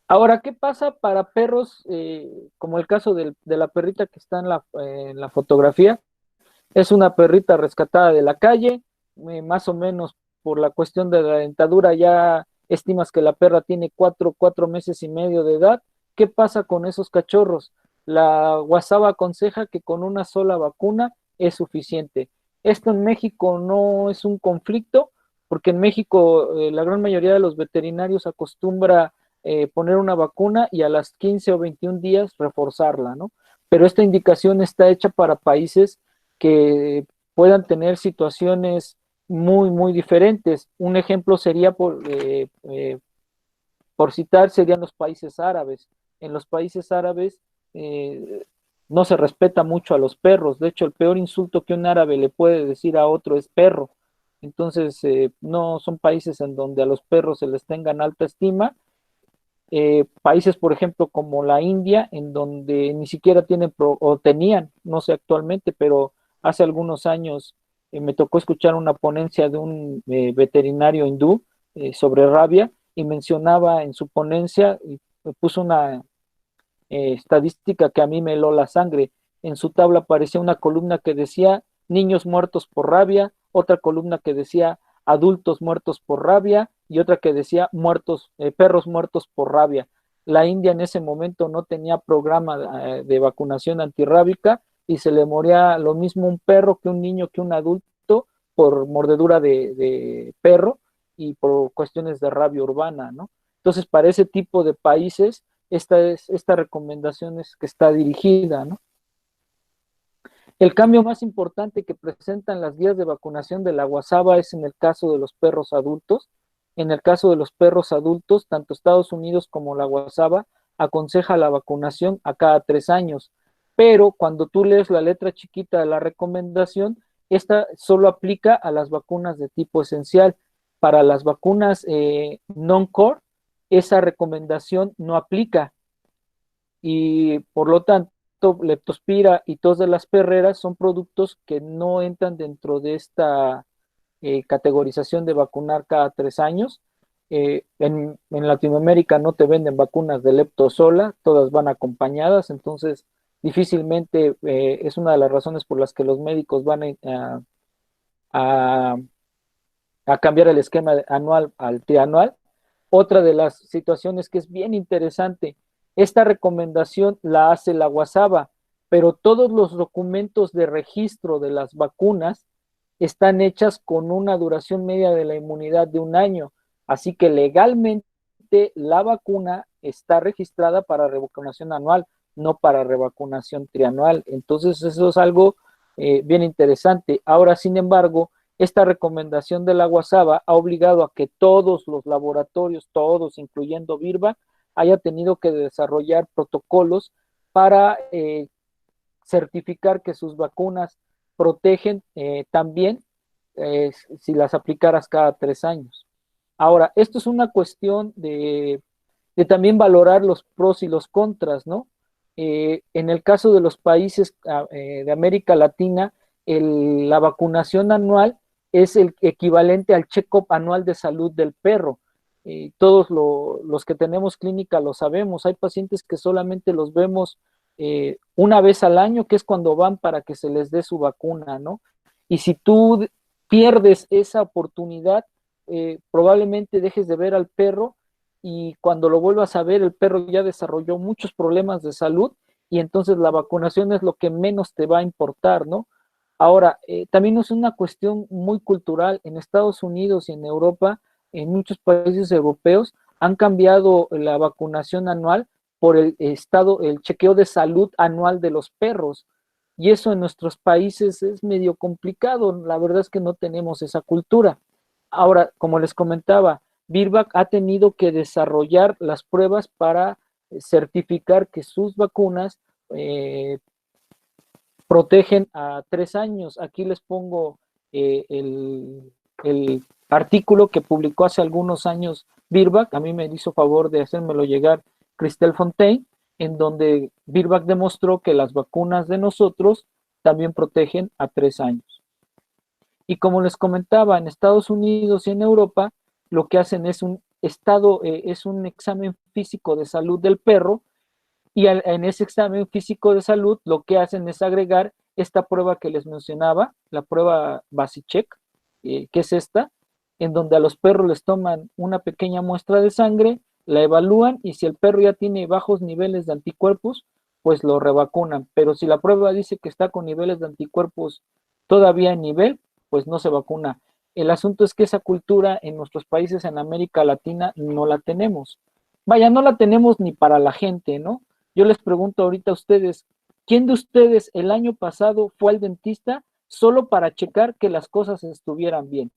Ahora, ¿qué pasa para perros como el caso de la perrita que está en la fotografía? Es una perrita rescatada de la calle, más o menos por la cuestión de la dentadura ya estimas que la perra tiene 4 meses y medio de edad. ¿Qué pasa con esos cachorros? La Guasaba aconseja que con una sola vacuna es suficiente. Esto en México no es un conflicto, porque en México la gran mayoría de los veterinarios acostumbra poner una vacuna y a las 15 o 21 días reforzarla, ¿no? Pero esta indicación está hecha para países que puedan tener situaciones muy, muy diferentes. Un ejemplo sería, por citar, serían los países árabes. En los países árabes no se respeta mucho a los perros. De hecho, el peor insulto que un árabe le puede decir a otro es perro. Entonces, no son países en donde a los perros se les tengan alta estima. Países, por ejemplo, como la India, en donde ni siquiera tienen o tenían, no sé actualmente, pero hace algunos años me tocó escuchar una ponencia de un veterinario hindú sobre rabia y mencionaba en su ponencia, y puso una estadística que a mí me heló la sangre. En su tabla aparecía una columna que decía niños muertos por rabia, otra columna que decía adultos muertos por rabia y otra que decía perros muertos por rabia. La India en ese momento no tenía programa de vacunación antirrábica y se le moría lo mismo un perro que un niño que un adulto por mordedura de perro y por cuestiones de rabia urbana, ¿no? Entonces, para ese tipo de países, esta recomendación es que está dirigida, ¿no? El cambio más importante que presentan las guías de vacunación de la guasaba es en el caso de los perros adultos. En el caso de los perros adultos, tanto Estados Unidos como la guasaba aconseja la vacunación a cada 3 años, pero cuando tú lees la letra chiquita de la recomendación, esta solo aplica a las vacunas de tipo esencial. Para las vacunas non-core, esa recomendación no aplica y por lo tanto leptospira y tos de las perreras son productos que no entran dentro de esta categorización de vacunar cada 3 años. En Latinoamérica no te venden vacunas de lepto sola, todas van acompañadas, entonces difícilmente es una de las razones por las que los médicos van a, a cambiar el esquema anual al trianual. Otra de las situaciones que es bien interesante, esta recomendación la hace la Guasaba, pero todos los documentos de registro de las vacunas están hechas con una duración media de la inmunidad de 1 año, así que legalmente solamente la vacuna está registrada para revacunación anual, no para revacunación trianual. Entonces eso es algo bien interesante. Ahora, sin embargo, esta recomendación de la Guasaba ha obligado a que todos los laboratorios, todos, incluyendo Virbac, haya tenido que desarrollar protocolos para certificar que sus vacunas protegen también si las aplicaras cada 3 años. Ahora, esto es una cuestión de también valorar los pros y los contras, ¿no? En el caso de los países de América Latina, la vacunación anual es el equivalente al check-up anual de salud del perro. Todos los que tenemos clínica lo sabemos. Hay pacientes que solamente los vemos una vez al año, que es cuando van para que se les dé su vacuna, ¿no? Y si tú pierdes esa oportunidad, probablemente dejes de ver al perro y cuando lo vuelvas a ver, el perro ya desarrolló muchos problemas de salud y entonces la vacunación es lo que menos te va a importar, ¿no? Ahora, también es una cuestión muy cultural. En Estados Unidos y en Europa, en muchos países europeos, han cambiado la vacunación anual por el chequeo de salud anual de los perros. Y eso en nuestros países es medio complicado. La verdad es que no tenemos esa cultura. Ahora, como les comentaba, Virbac ha tenido que desarrollar las pruebas para certificar que sus vacunas protegen a 3 años. Aquí les pongo el artículo que publicó hace algunos años Virbac. A mí me hizo favor de hacérmelo llegar Christelle Fontaine, en donde Virbac demostró que las vacunas de nosotros también protegen a 3 años. Y como les comentaba, en Estados Unidos y en Europa, lo que hacen es un examen físico de salud del perro, y en ese examen físico de salud lo que hacen es agregar esta prueba que les mencionaba, la prueba Basicheck, que es esta, en donde a los perros les toman una pequeña muestra de sangre, la evalúan y si el perro ya tiene bajos niveles de anticuerpos, pues lo revacunan. Pero si la prueba dice que está con niveles de anticuerpos todavía en nivel, pues no se vacuna. El asunto es que esa cultura en nuestros países en América Latina no la tenemos. Vaya, no la tenemos ni para la gente, ¿no? Yo les pregunto ahorita a ustedes, ¿quién de ustedes el año pasado fue al dentista solo para checar que las cosas estuvieran bien?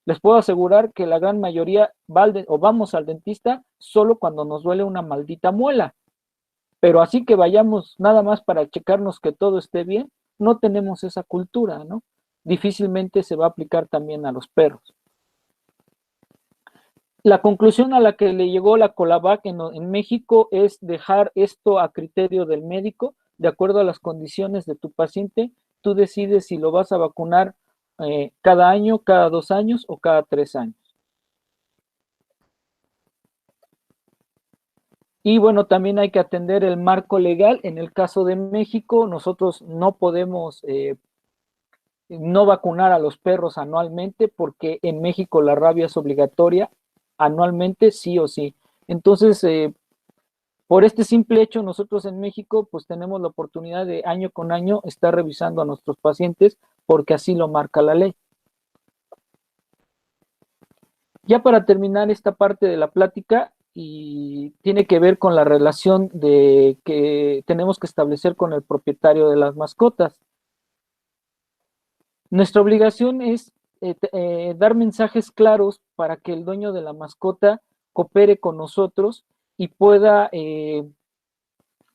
Les puedo asegurar que la gran mayoría vamos al dentista solo cuando nos duele una maldita muela. Pero así que vayamos nada más para checarnos que todo esté bien, no tenemos esa cultura, ¿no? Difícilmente se va a aplicar también a los perros. La conclusión a la que le llegó la Colabac en México es dejar esto a criterio del médico, de acuerdo a las condiciones de tu paciente. Tú decides si lo vas a vacunar cada año, cada 2 años o cada 3 años. Y bueno, también hay que atender el marco legal. En el caso de México, nosotros no podemos no vacunar a los perros anualmente porque en México la rabia es obligatoria anualmente, sí o sí. Entonces, por este simple hecho, nosotros en México pues tenemos la oportunidad de año con año estar revisando a nuestros pacientes porque así lo marca la ley. Ya para terminar esta parte de la plática, y tiene que ver con la relación que tenemos que establecer con el propietario de las mascotas. Nuestra obligación es dar mensajes claros para que el dueño de la mascota coopere con nosotros y pueda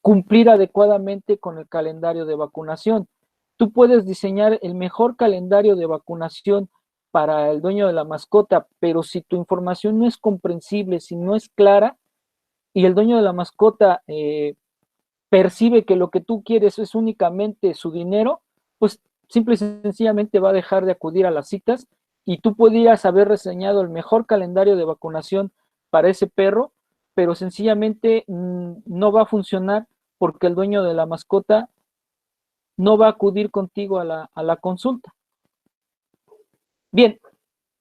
cumplir adecuadamente con el calendario de vacunación. Tú puedes diseñar el mejor calendario de vacunación para el dueño de la mascota, pero si tu información no es comprensible, si no es clara, y el dueño de la mascota percibe que lo que tú quieres es únicamente su dinero, pues simple y sencillamente va a dejar de acudir a las citas y tú podrías haber reseñado el mejor calendario de vacunación para ese perro, pero sencillamente no va a funcionar porque el dueño de la mascota no va a acudir contigo a la consulta. Bien,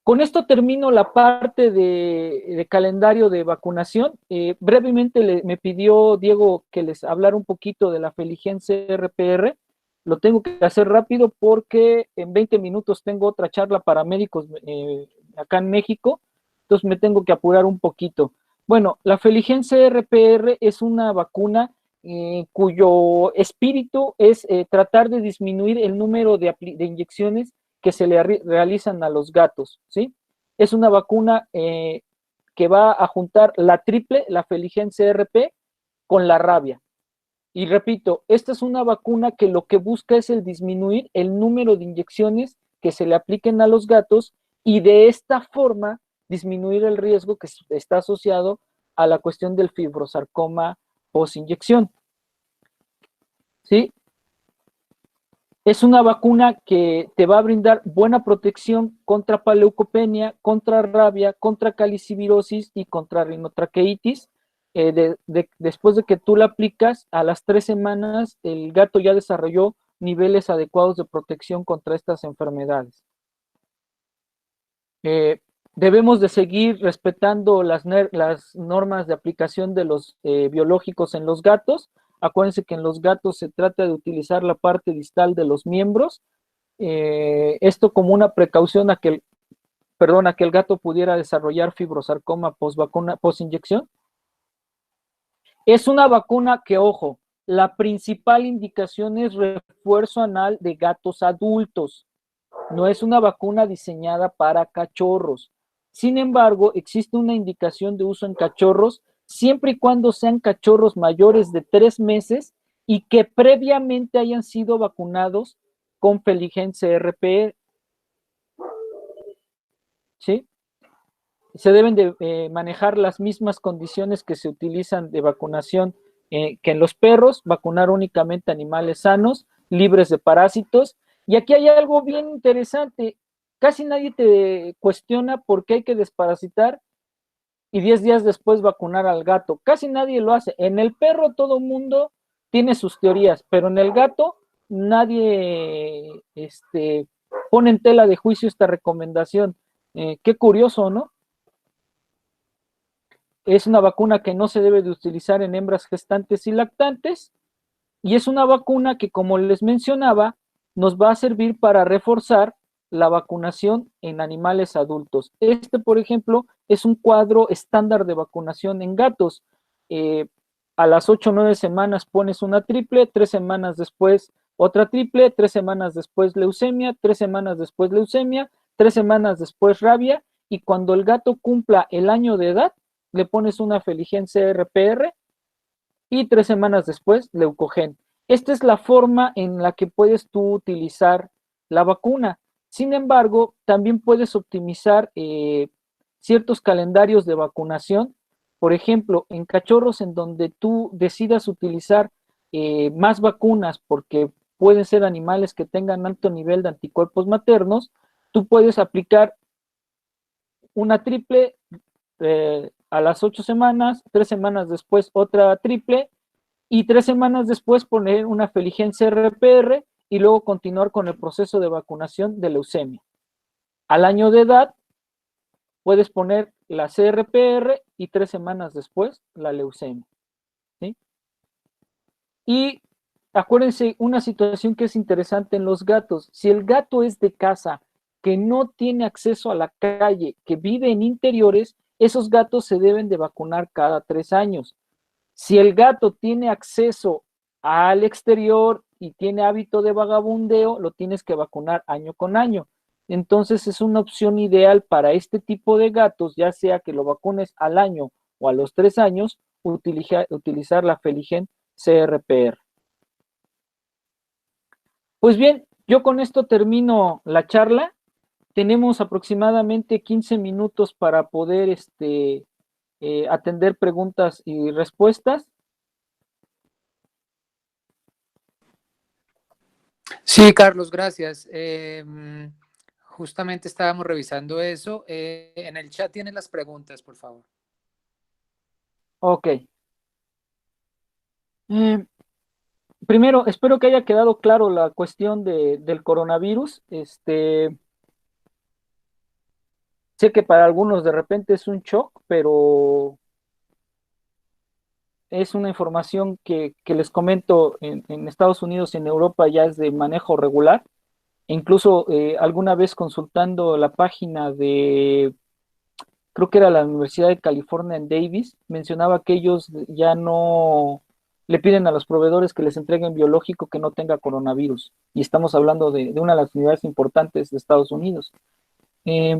con esto termino la parte de calendario de vacunación. Brevemente me pidió Diego que les hablara un poquito de la Feligense RPR. Lo tengo que hacer rápido porque en 20 minutos tengo otra charla para médicos acá en México. entonces me tengo que apurar un poquito. Bueno, la Feligen CRPR es una vacuna cuyo espíritu es tratar de disminuir el número de inyecciones que se le realizan a los gatos, ¿sí? Es una vacuna que va a juntar la triple, la Feligen CRP, con la rabia. Y repito, esta es una vacuna que lo que busca es el disminuir el número de inyecciones que se le apliquen a los gatos y de esta forma disminuir el riesgo que está asociado a la cuestión del fibrosarcoma post-inyección. ¿Sí? Es una vacuna que te va a brindar buena protección contra panleucopenia, contra rabia, contra calicivirosis y contra rinotraqueitis. Después de que tú la aplicas, a las 3 semanas el gato ya desarrolló niveles adecuados de protección contra estas enfermedades. Debemos de seguir respetando las normas de aplicación de los biológicos en los gatos. Acuérdense que en los gatos se trata de utilizar la parte distal de los miembros, esto como una precaución a que el gato pudiera desarrollar fibrosarcoma post-inyección. Es una vacuna que, ojo, la principal indicación es refuerzo anal de gatos adultos. No es una vacuna diseñada para cachorros. Sin embargo, existe una indicación de uso en cachorros siempre y cuando sean cachorros mayores de 3 meses y que previamente hayan sido vacunados con Feligen CRP. ¿Sí? Se deben de manejar las mismas condiciones que se utilizan de vacunación que en los perros, vacunar únicamente animales sanos, libres de parásitos. Y aquí hay algo bien interesante, casi nadie te cuestiona por qué hay que desparasitar y 10 días después vacunar al gato, casi nadie lo hace. En el perro todo mundo tiene sus teorías, pero en el gato nadie pone en tela de juicio esta recomendación. Qué curioso, ¿no? Es una vacuna que no se debe de utilizar en hembras gestantes y lactantes, y es una vacuna que, como les mencionaba, nos va a servir para reforzar la vacunación en animales adultos. Por ejemplo, es un cuadro estándar de vacunación en gatos. A las 8 o 9 semanas pones una triple, 3 semanas después otra triple, 3 semanas después leucemia, 3 semanas después leucemia, 3 semanas después rabia, y cuando el gato cumpla el año de edad, le pones una Feligen CRPR y 3 semanas después Leucogen. Esta es la forma en la que puedes tú utilizar la vacuna. Sin embargo, también puedes optimizar ciertos calendarios de vacunación. Por ejemplo, en cachorros en donde tú decidas utilizar más vacunas porque pueden ser animales que tengan alto nivel de anticuerpos maternos, tú puedes aplicar una triple a las 8 semanas, 3 semanas después otra triple y 3 semanas después poner una Feligen CRPR y luego continuar con el proceso de vacunación de leucemia. Al año de edad puedes poner la CRPR y 3 semanas después la leucemia. ¿Sí? Y acuérdense una situación que es interesante en los gatos. Si el gato es de casa, que no tiene acceso a la calle, que vive en interiores, esos gatos se deben de vacunar cada 3 años. Si el gato tiene acceso al exterior y tiene hábito de vagabundeo, lo tienes que vacunar año con año. Entonces es una opción ideal para este tipo de gatos, ya sea que lo vacunes al año o a los 3 años, utilizar la Feligen CRPR. Pues bien, yo con esto termino la charla. Tenemos aproximadamente 15 minutos para poder atender preguntas y respuestas. Sí, Carlos, gracias. Justamente estábamos revisando eso. En el chat tienen las preguntas, por favor. Ok. Primero, espero que haya quedado claro la cuestión del coronavirus. Sé que para algunos de repente es un shock, pero es una información que les comento en Estados Unidos y en Europa ya es de manejo regular. Incluso alguna vez consultando la página de creo que era la Universidad de California en Davis, mencionaba que ellos ya no le piden a los proveedores que les entreguen biológico que no tenga coronavirus. Y estamos hablando de una de las unidades importantes de Estados Unidos. Eh,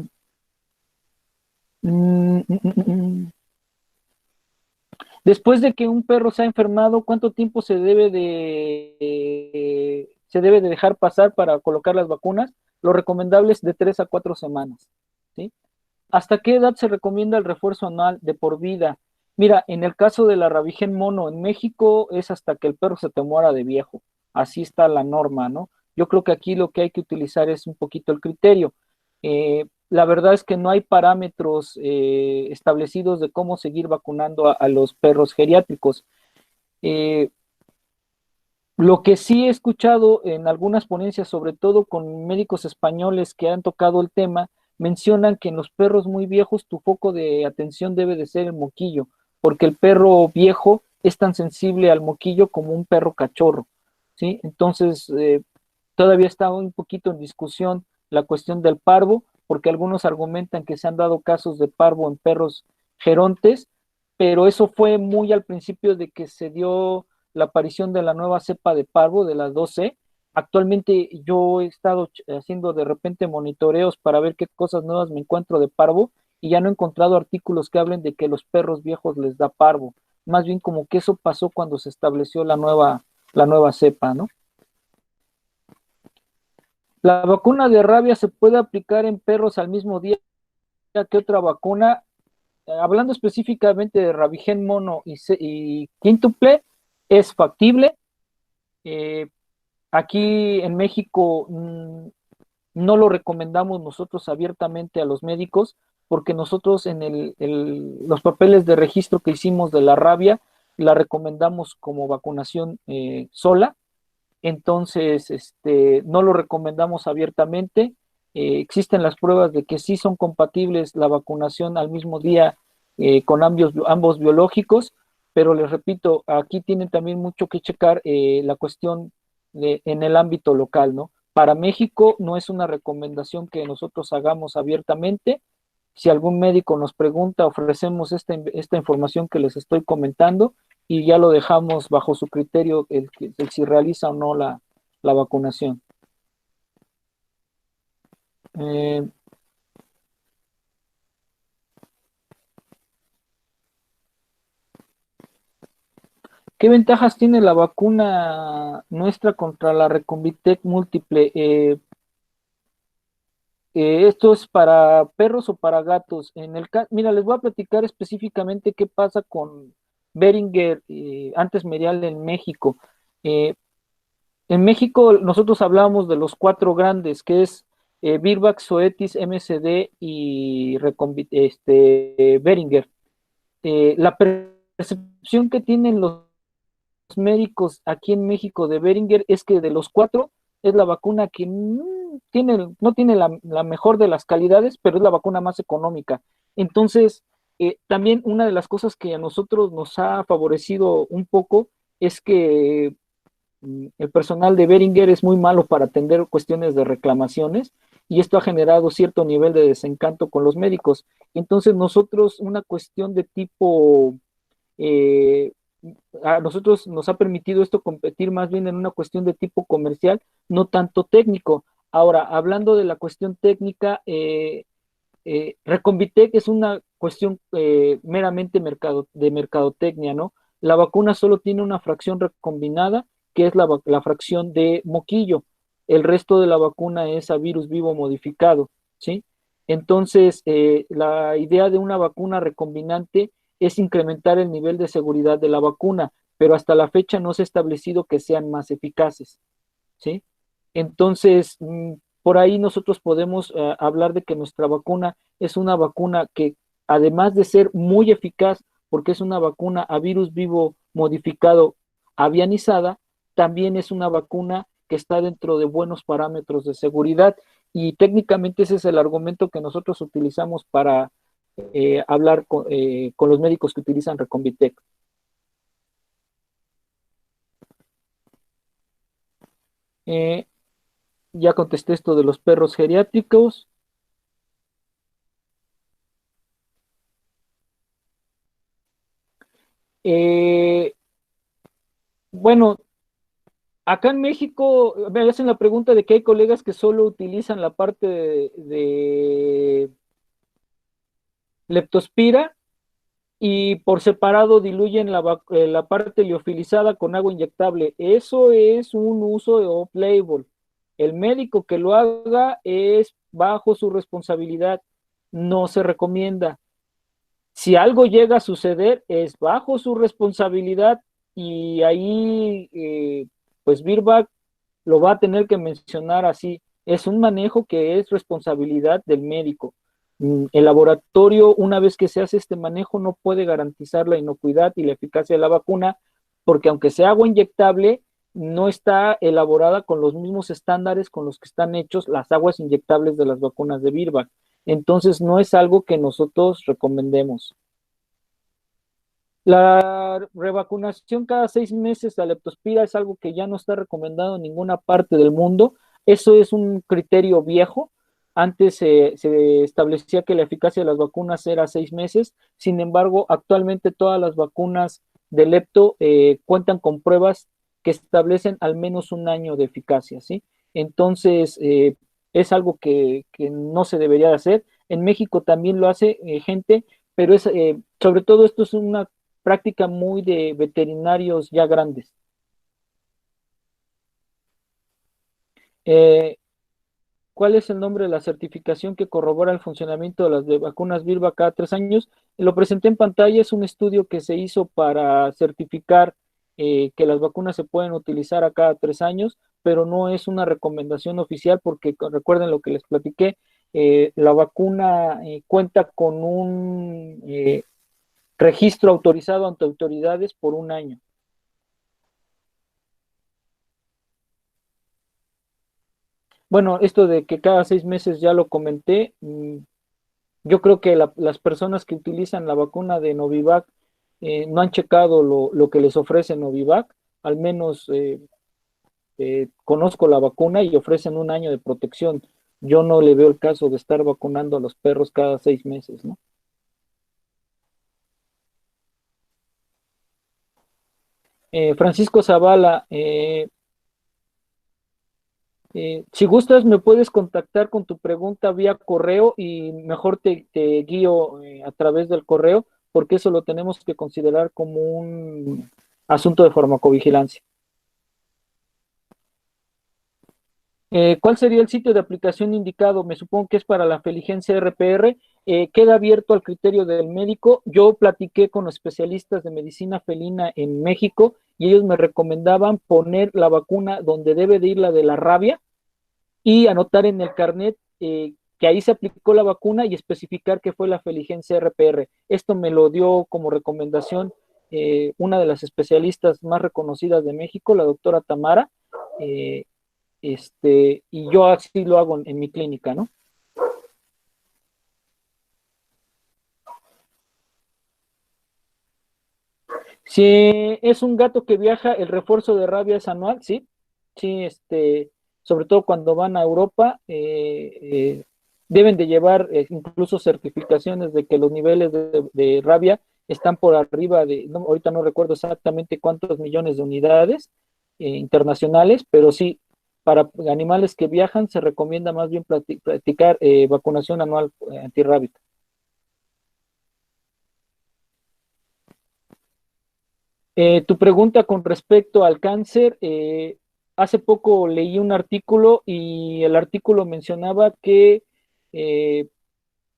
mm, mm, mm, mm. Después de que un perro se ha enfermado, ¿cuánto tiempo se debe de dejar pasar para colocar las vacunas? Lo recomendable es de 3 a 4 semanas, ¿sí? ¿Hasta qué edad se recomienda el refuerzo anual de por vida? Mira, en el caso de la rabigen mono en México es hasta que el perro se te muera de viejo. Así está la norma, ¿no? Yo creo que aquí lo que hay que utilizar es un poquito el criterio. La verdad es que no hay parámetros establecidos de cómo seguir vacunando a los perros geriátricos. Eh, lo que sí he escuchado en algunas ponencias, sobre todo con médicos españoles que han tocado el tema, mencionan que en los perros muy viejos tu foco de atención debe de ser el moquillo, porque el perro viejo es tan sensible al moquillo como un perro cachorro, ¿sí? Entonces, todavía está un poquito en discusión la cuestión del parvo, porque algunos argumentan que se han dado casos de parvo en perros gerontes, pero eso fue muy al principio de que se dio la aparición de la nueva cepa de parvo, de las 2C. Actualmente yo he estado haciendo de repente monitoreos para ver qué cosas nuevas me encuentro de parvo y ya no he encontrado artículos que hablen de que los perros viejos les da parvo. Más bien como que eso pasó cuando se estableció la nueva cepa, ¿no? La vacuna de rabia se puede aplicar en perros al mismo día que otra vacuna. Hablando específicamente de rabigen mono y quíntuple, es factible. Eh, Aquí en México no lo recomendamos nosotros abiertamente a los médicos porque nosotros en los papeles de registro que hicimos de la rabia la recomendamos como vacunación sola, entonces no lo recomendamos abiertamente. Existen las pruebas de que sí son compatibles la vacunación al mismo día con ambos biológicos, pero les repito, aquí tienen también mucho que checar la cuestión en el ámbito local, ¿no? Para México no es una recomendación que nosotros hagamos abiertamente. Si algún médico nos pregunta, ofrecemos esta información que les estoy comentando y ya lo dejamos bajo su criterio el si realiza o no la vacunación. Eh, ¿Qué ventajas tiene la vacuna nuestra contra la Recombitec múltiple? ¿Esto es para perros o para gatos? Mira, les voy a platicar específicamente qué pasa con Beringer, antes Merial en México. Eh, en México nosotros hablábamos de los cuatro grandes, que es Virbax, Zoetis, MSD y Beringer. La percepción que tienen los médicos aquí en México de Beringer es que de los cuatro es la vacuna que no tiene la mejor de las calidades, pero es la vacuna más económica. Entonces, también una de las cosas que a nosotros nos ha favorecido un poco es que el personal de Beringer es muy malo para atender cuestiones de reclamaciones y esto ha generado cierto nivel de desencanto con los médicos. Entonces nosotros una cuestión de tipo, eh, a nosotros nos ha permitido esto competir más bien en una cuestión de tipo comercial, no tanto técnico. Ahora, hablando de la cuestión técnica, Recombitec es una cuestión meramente de mercadotecnia, ¿no? La vacuna solo tiene una fracción recombinada, que es la fracción de moquillo. El resto de la vacuna es a virus vivo modificado, ¿sí? Entonces, la idea de una vacuna recombinante es incrementar el nivel de seguridad de la vacuna, pero hasta la fecha no se ha establecido que sean más eficaces, ¿sí? Entonces, por ahí nosotros podemos hablar de que nuestra vacuna es una vacuna que, además de ser muy eficaz, porque es una vacuna a virus vivo modificado avianizada, también es una vacuna que está dentro de buenos parámetros de seguridad y técnicamente ese es el argumento que nosotros utilizamos para hablar con los médicos que utilizan Recombitec. Eh, ya contesté esto de los perros geriátricos. Eh, bueno, acá en México me hacen la pregunta de que hay colegas que solo utilizan la parte de leptospira y por separado diluyen la parte liofilizada con agua inyectable. Eso es un uso de off-label. El médico que lo haga es bajo su responsabilidad, no se recomienda. Si algo llega a suceder, es bajo su responsabilidad y ahí, pues Virbac lo va a tener que mencionar así. Es un manejo que es responsabilidad del médico. El laboratorio, una vez que se hace este manejo, no puede garantizar la inocuidad y la eficacia de la vacuna, porque aunque sea agua inyectable, no está elaborada con los mismos estándares con los que están hechos las aguas inyectables de las vacunas de Virbac. Entonces, no es algo que nosotros recomendemos. La revacunación cada 6 meses a leptospira es algo que ya no está recomendado en ninguna parte del mundo. Eso es un criterio viejo. Antes se establecía que la eficacia de las vacunas era 6 meses. Sin embargo, actualmente todas las vacunas de lepto cuentan con pruebas que establecen al menos un año de eficacia, ¿sí? Entonces, es algo que no se debería de hacer. En México también lo hace gente, pero es, sobre todo esto es una práctica muy de veterinarios ya grandes. Eh, ¿Cuál es el nombre de la certificación que corrobora el funcionamiento de las vacunas Virbac cada 3 años? Lo presenté en pantalla, es un estudio que se hizo para certificar que las vacunas se pueden utilizar a cada 3 años, pero no es una recomendación oficial porque recuerden lo que les platiqué, la vacuna cuenta con un registro autorizado ante autoridades por un año. Bueno, esto de que cada 6 meses ya lo comenté. Yo creo que las personas que utilizan la vacuna de Novivac no han checado lo que les ofrece Novivac. Al menos conozco la vacuna y ofrecen un año de protección. Yo no le veo el caso de estar vacunando a los perros cada 6 meses, ¿no? Francisco Zavala, si gustas, me puedes contactar con tu pregunta vía correo y mejor te guío a través del correo, porque eso lo tenemos que considerar como un asunto de farmacovigilancia. ¿Cuál sería el sitio de aplicación indicado? Me supongo que es para la Feligencia RPR. Queda abierto al criterio del médico. Yo platiqué con los especialistas de medicina felina en México y ellos me recomendaban poner la vacuna donde debe de ir la de la rabia y anotar en el carnet que ahí se aplicó la vacuna y especificar que fue la Feligencia RPR. Esto me lo dio como recomendación una de las especialistas más reconocidas de México, la doctora Tamara, y yo así lo hago en mi clínica, ¿no? Si es un gato que viaja, el refuerzo de rabia es anual, sí, sí, sobre todo cuando van a Europa, deben de llevar incluso certificaciones de que los niveles de rabia están por arriba de, no, ahorita no recuerdo exactamente cuántos millones de unidades internacionales, pero sí, para animales que viajan se recomienda más bien practicar vacunación anual antirrábica. Tu pregunta con respecto al cáncer, hace poco leí un artículo y el artículo mencionaba que eh,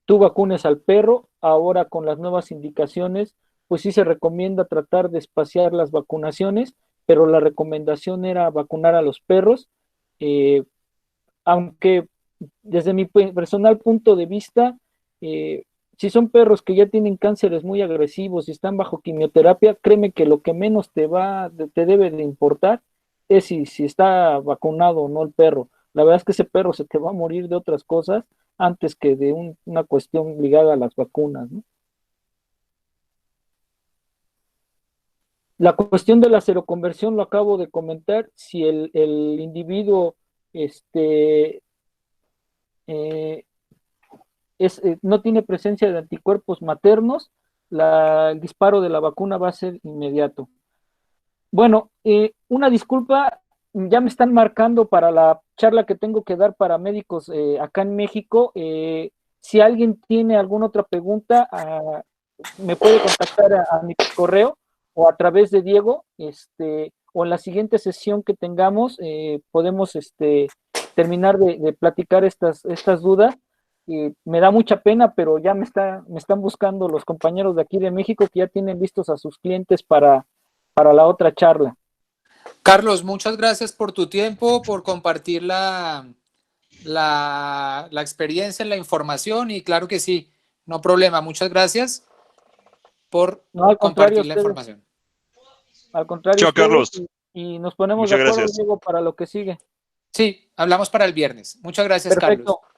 tú vacunes al perro, ahora con las nuevas indicaciones, pues sí se recomienda tratar de espaciar las vacunaciones, pero la recomendación era vacunar a los perros, eh, aunque desde mi personal punto de vista, eh, si son perros que ya tienen cánceres muy agresivos y están bajo quimioterapia, créeme que lo que menos te debe de importar es si está vacunado o no el perro. La verdad es que ese perro se te va a morir de otras cosas antes que de una cuestión ligada a las vacunas, ¿no? La cuestión de la seroconversión lo acabo de comentar. Si el individuo este, eh, no tiene presencia de anticuerpos maternos, el disparo de la vacuna va a ser inmediato. Bueno, una disculpa, ya me están marcando para la charla que tengo que dar para médicos acá en México. Si alguien tiene alguna otra pregunta, me puede contactar a mi correo o a través de Diego, o en la siguiente sesión que tengamos, podemos terminar de platicar estas dudas. Me da mucha pena, pero ya me están buscando los compañeros de aquí de México que ya tienen listos a sus clientes para la otra charla. Carlos, muchas gracias por tu tiempo, por compartir la experiencia, la información y claro que sí, no problema. Muchas gracias por compartir la información. Al contrario, chao, Carlos. y nos ponemos Muchas de acuerdo, gracias. Diego, para lo que sigue. Sí, hablamos para el viernes. Muchas gracias, Perfecto. Carlos.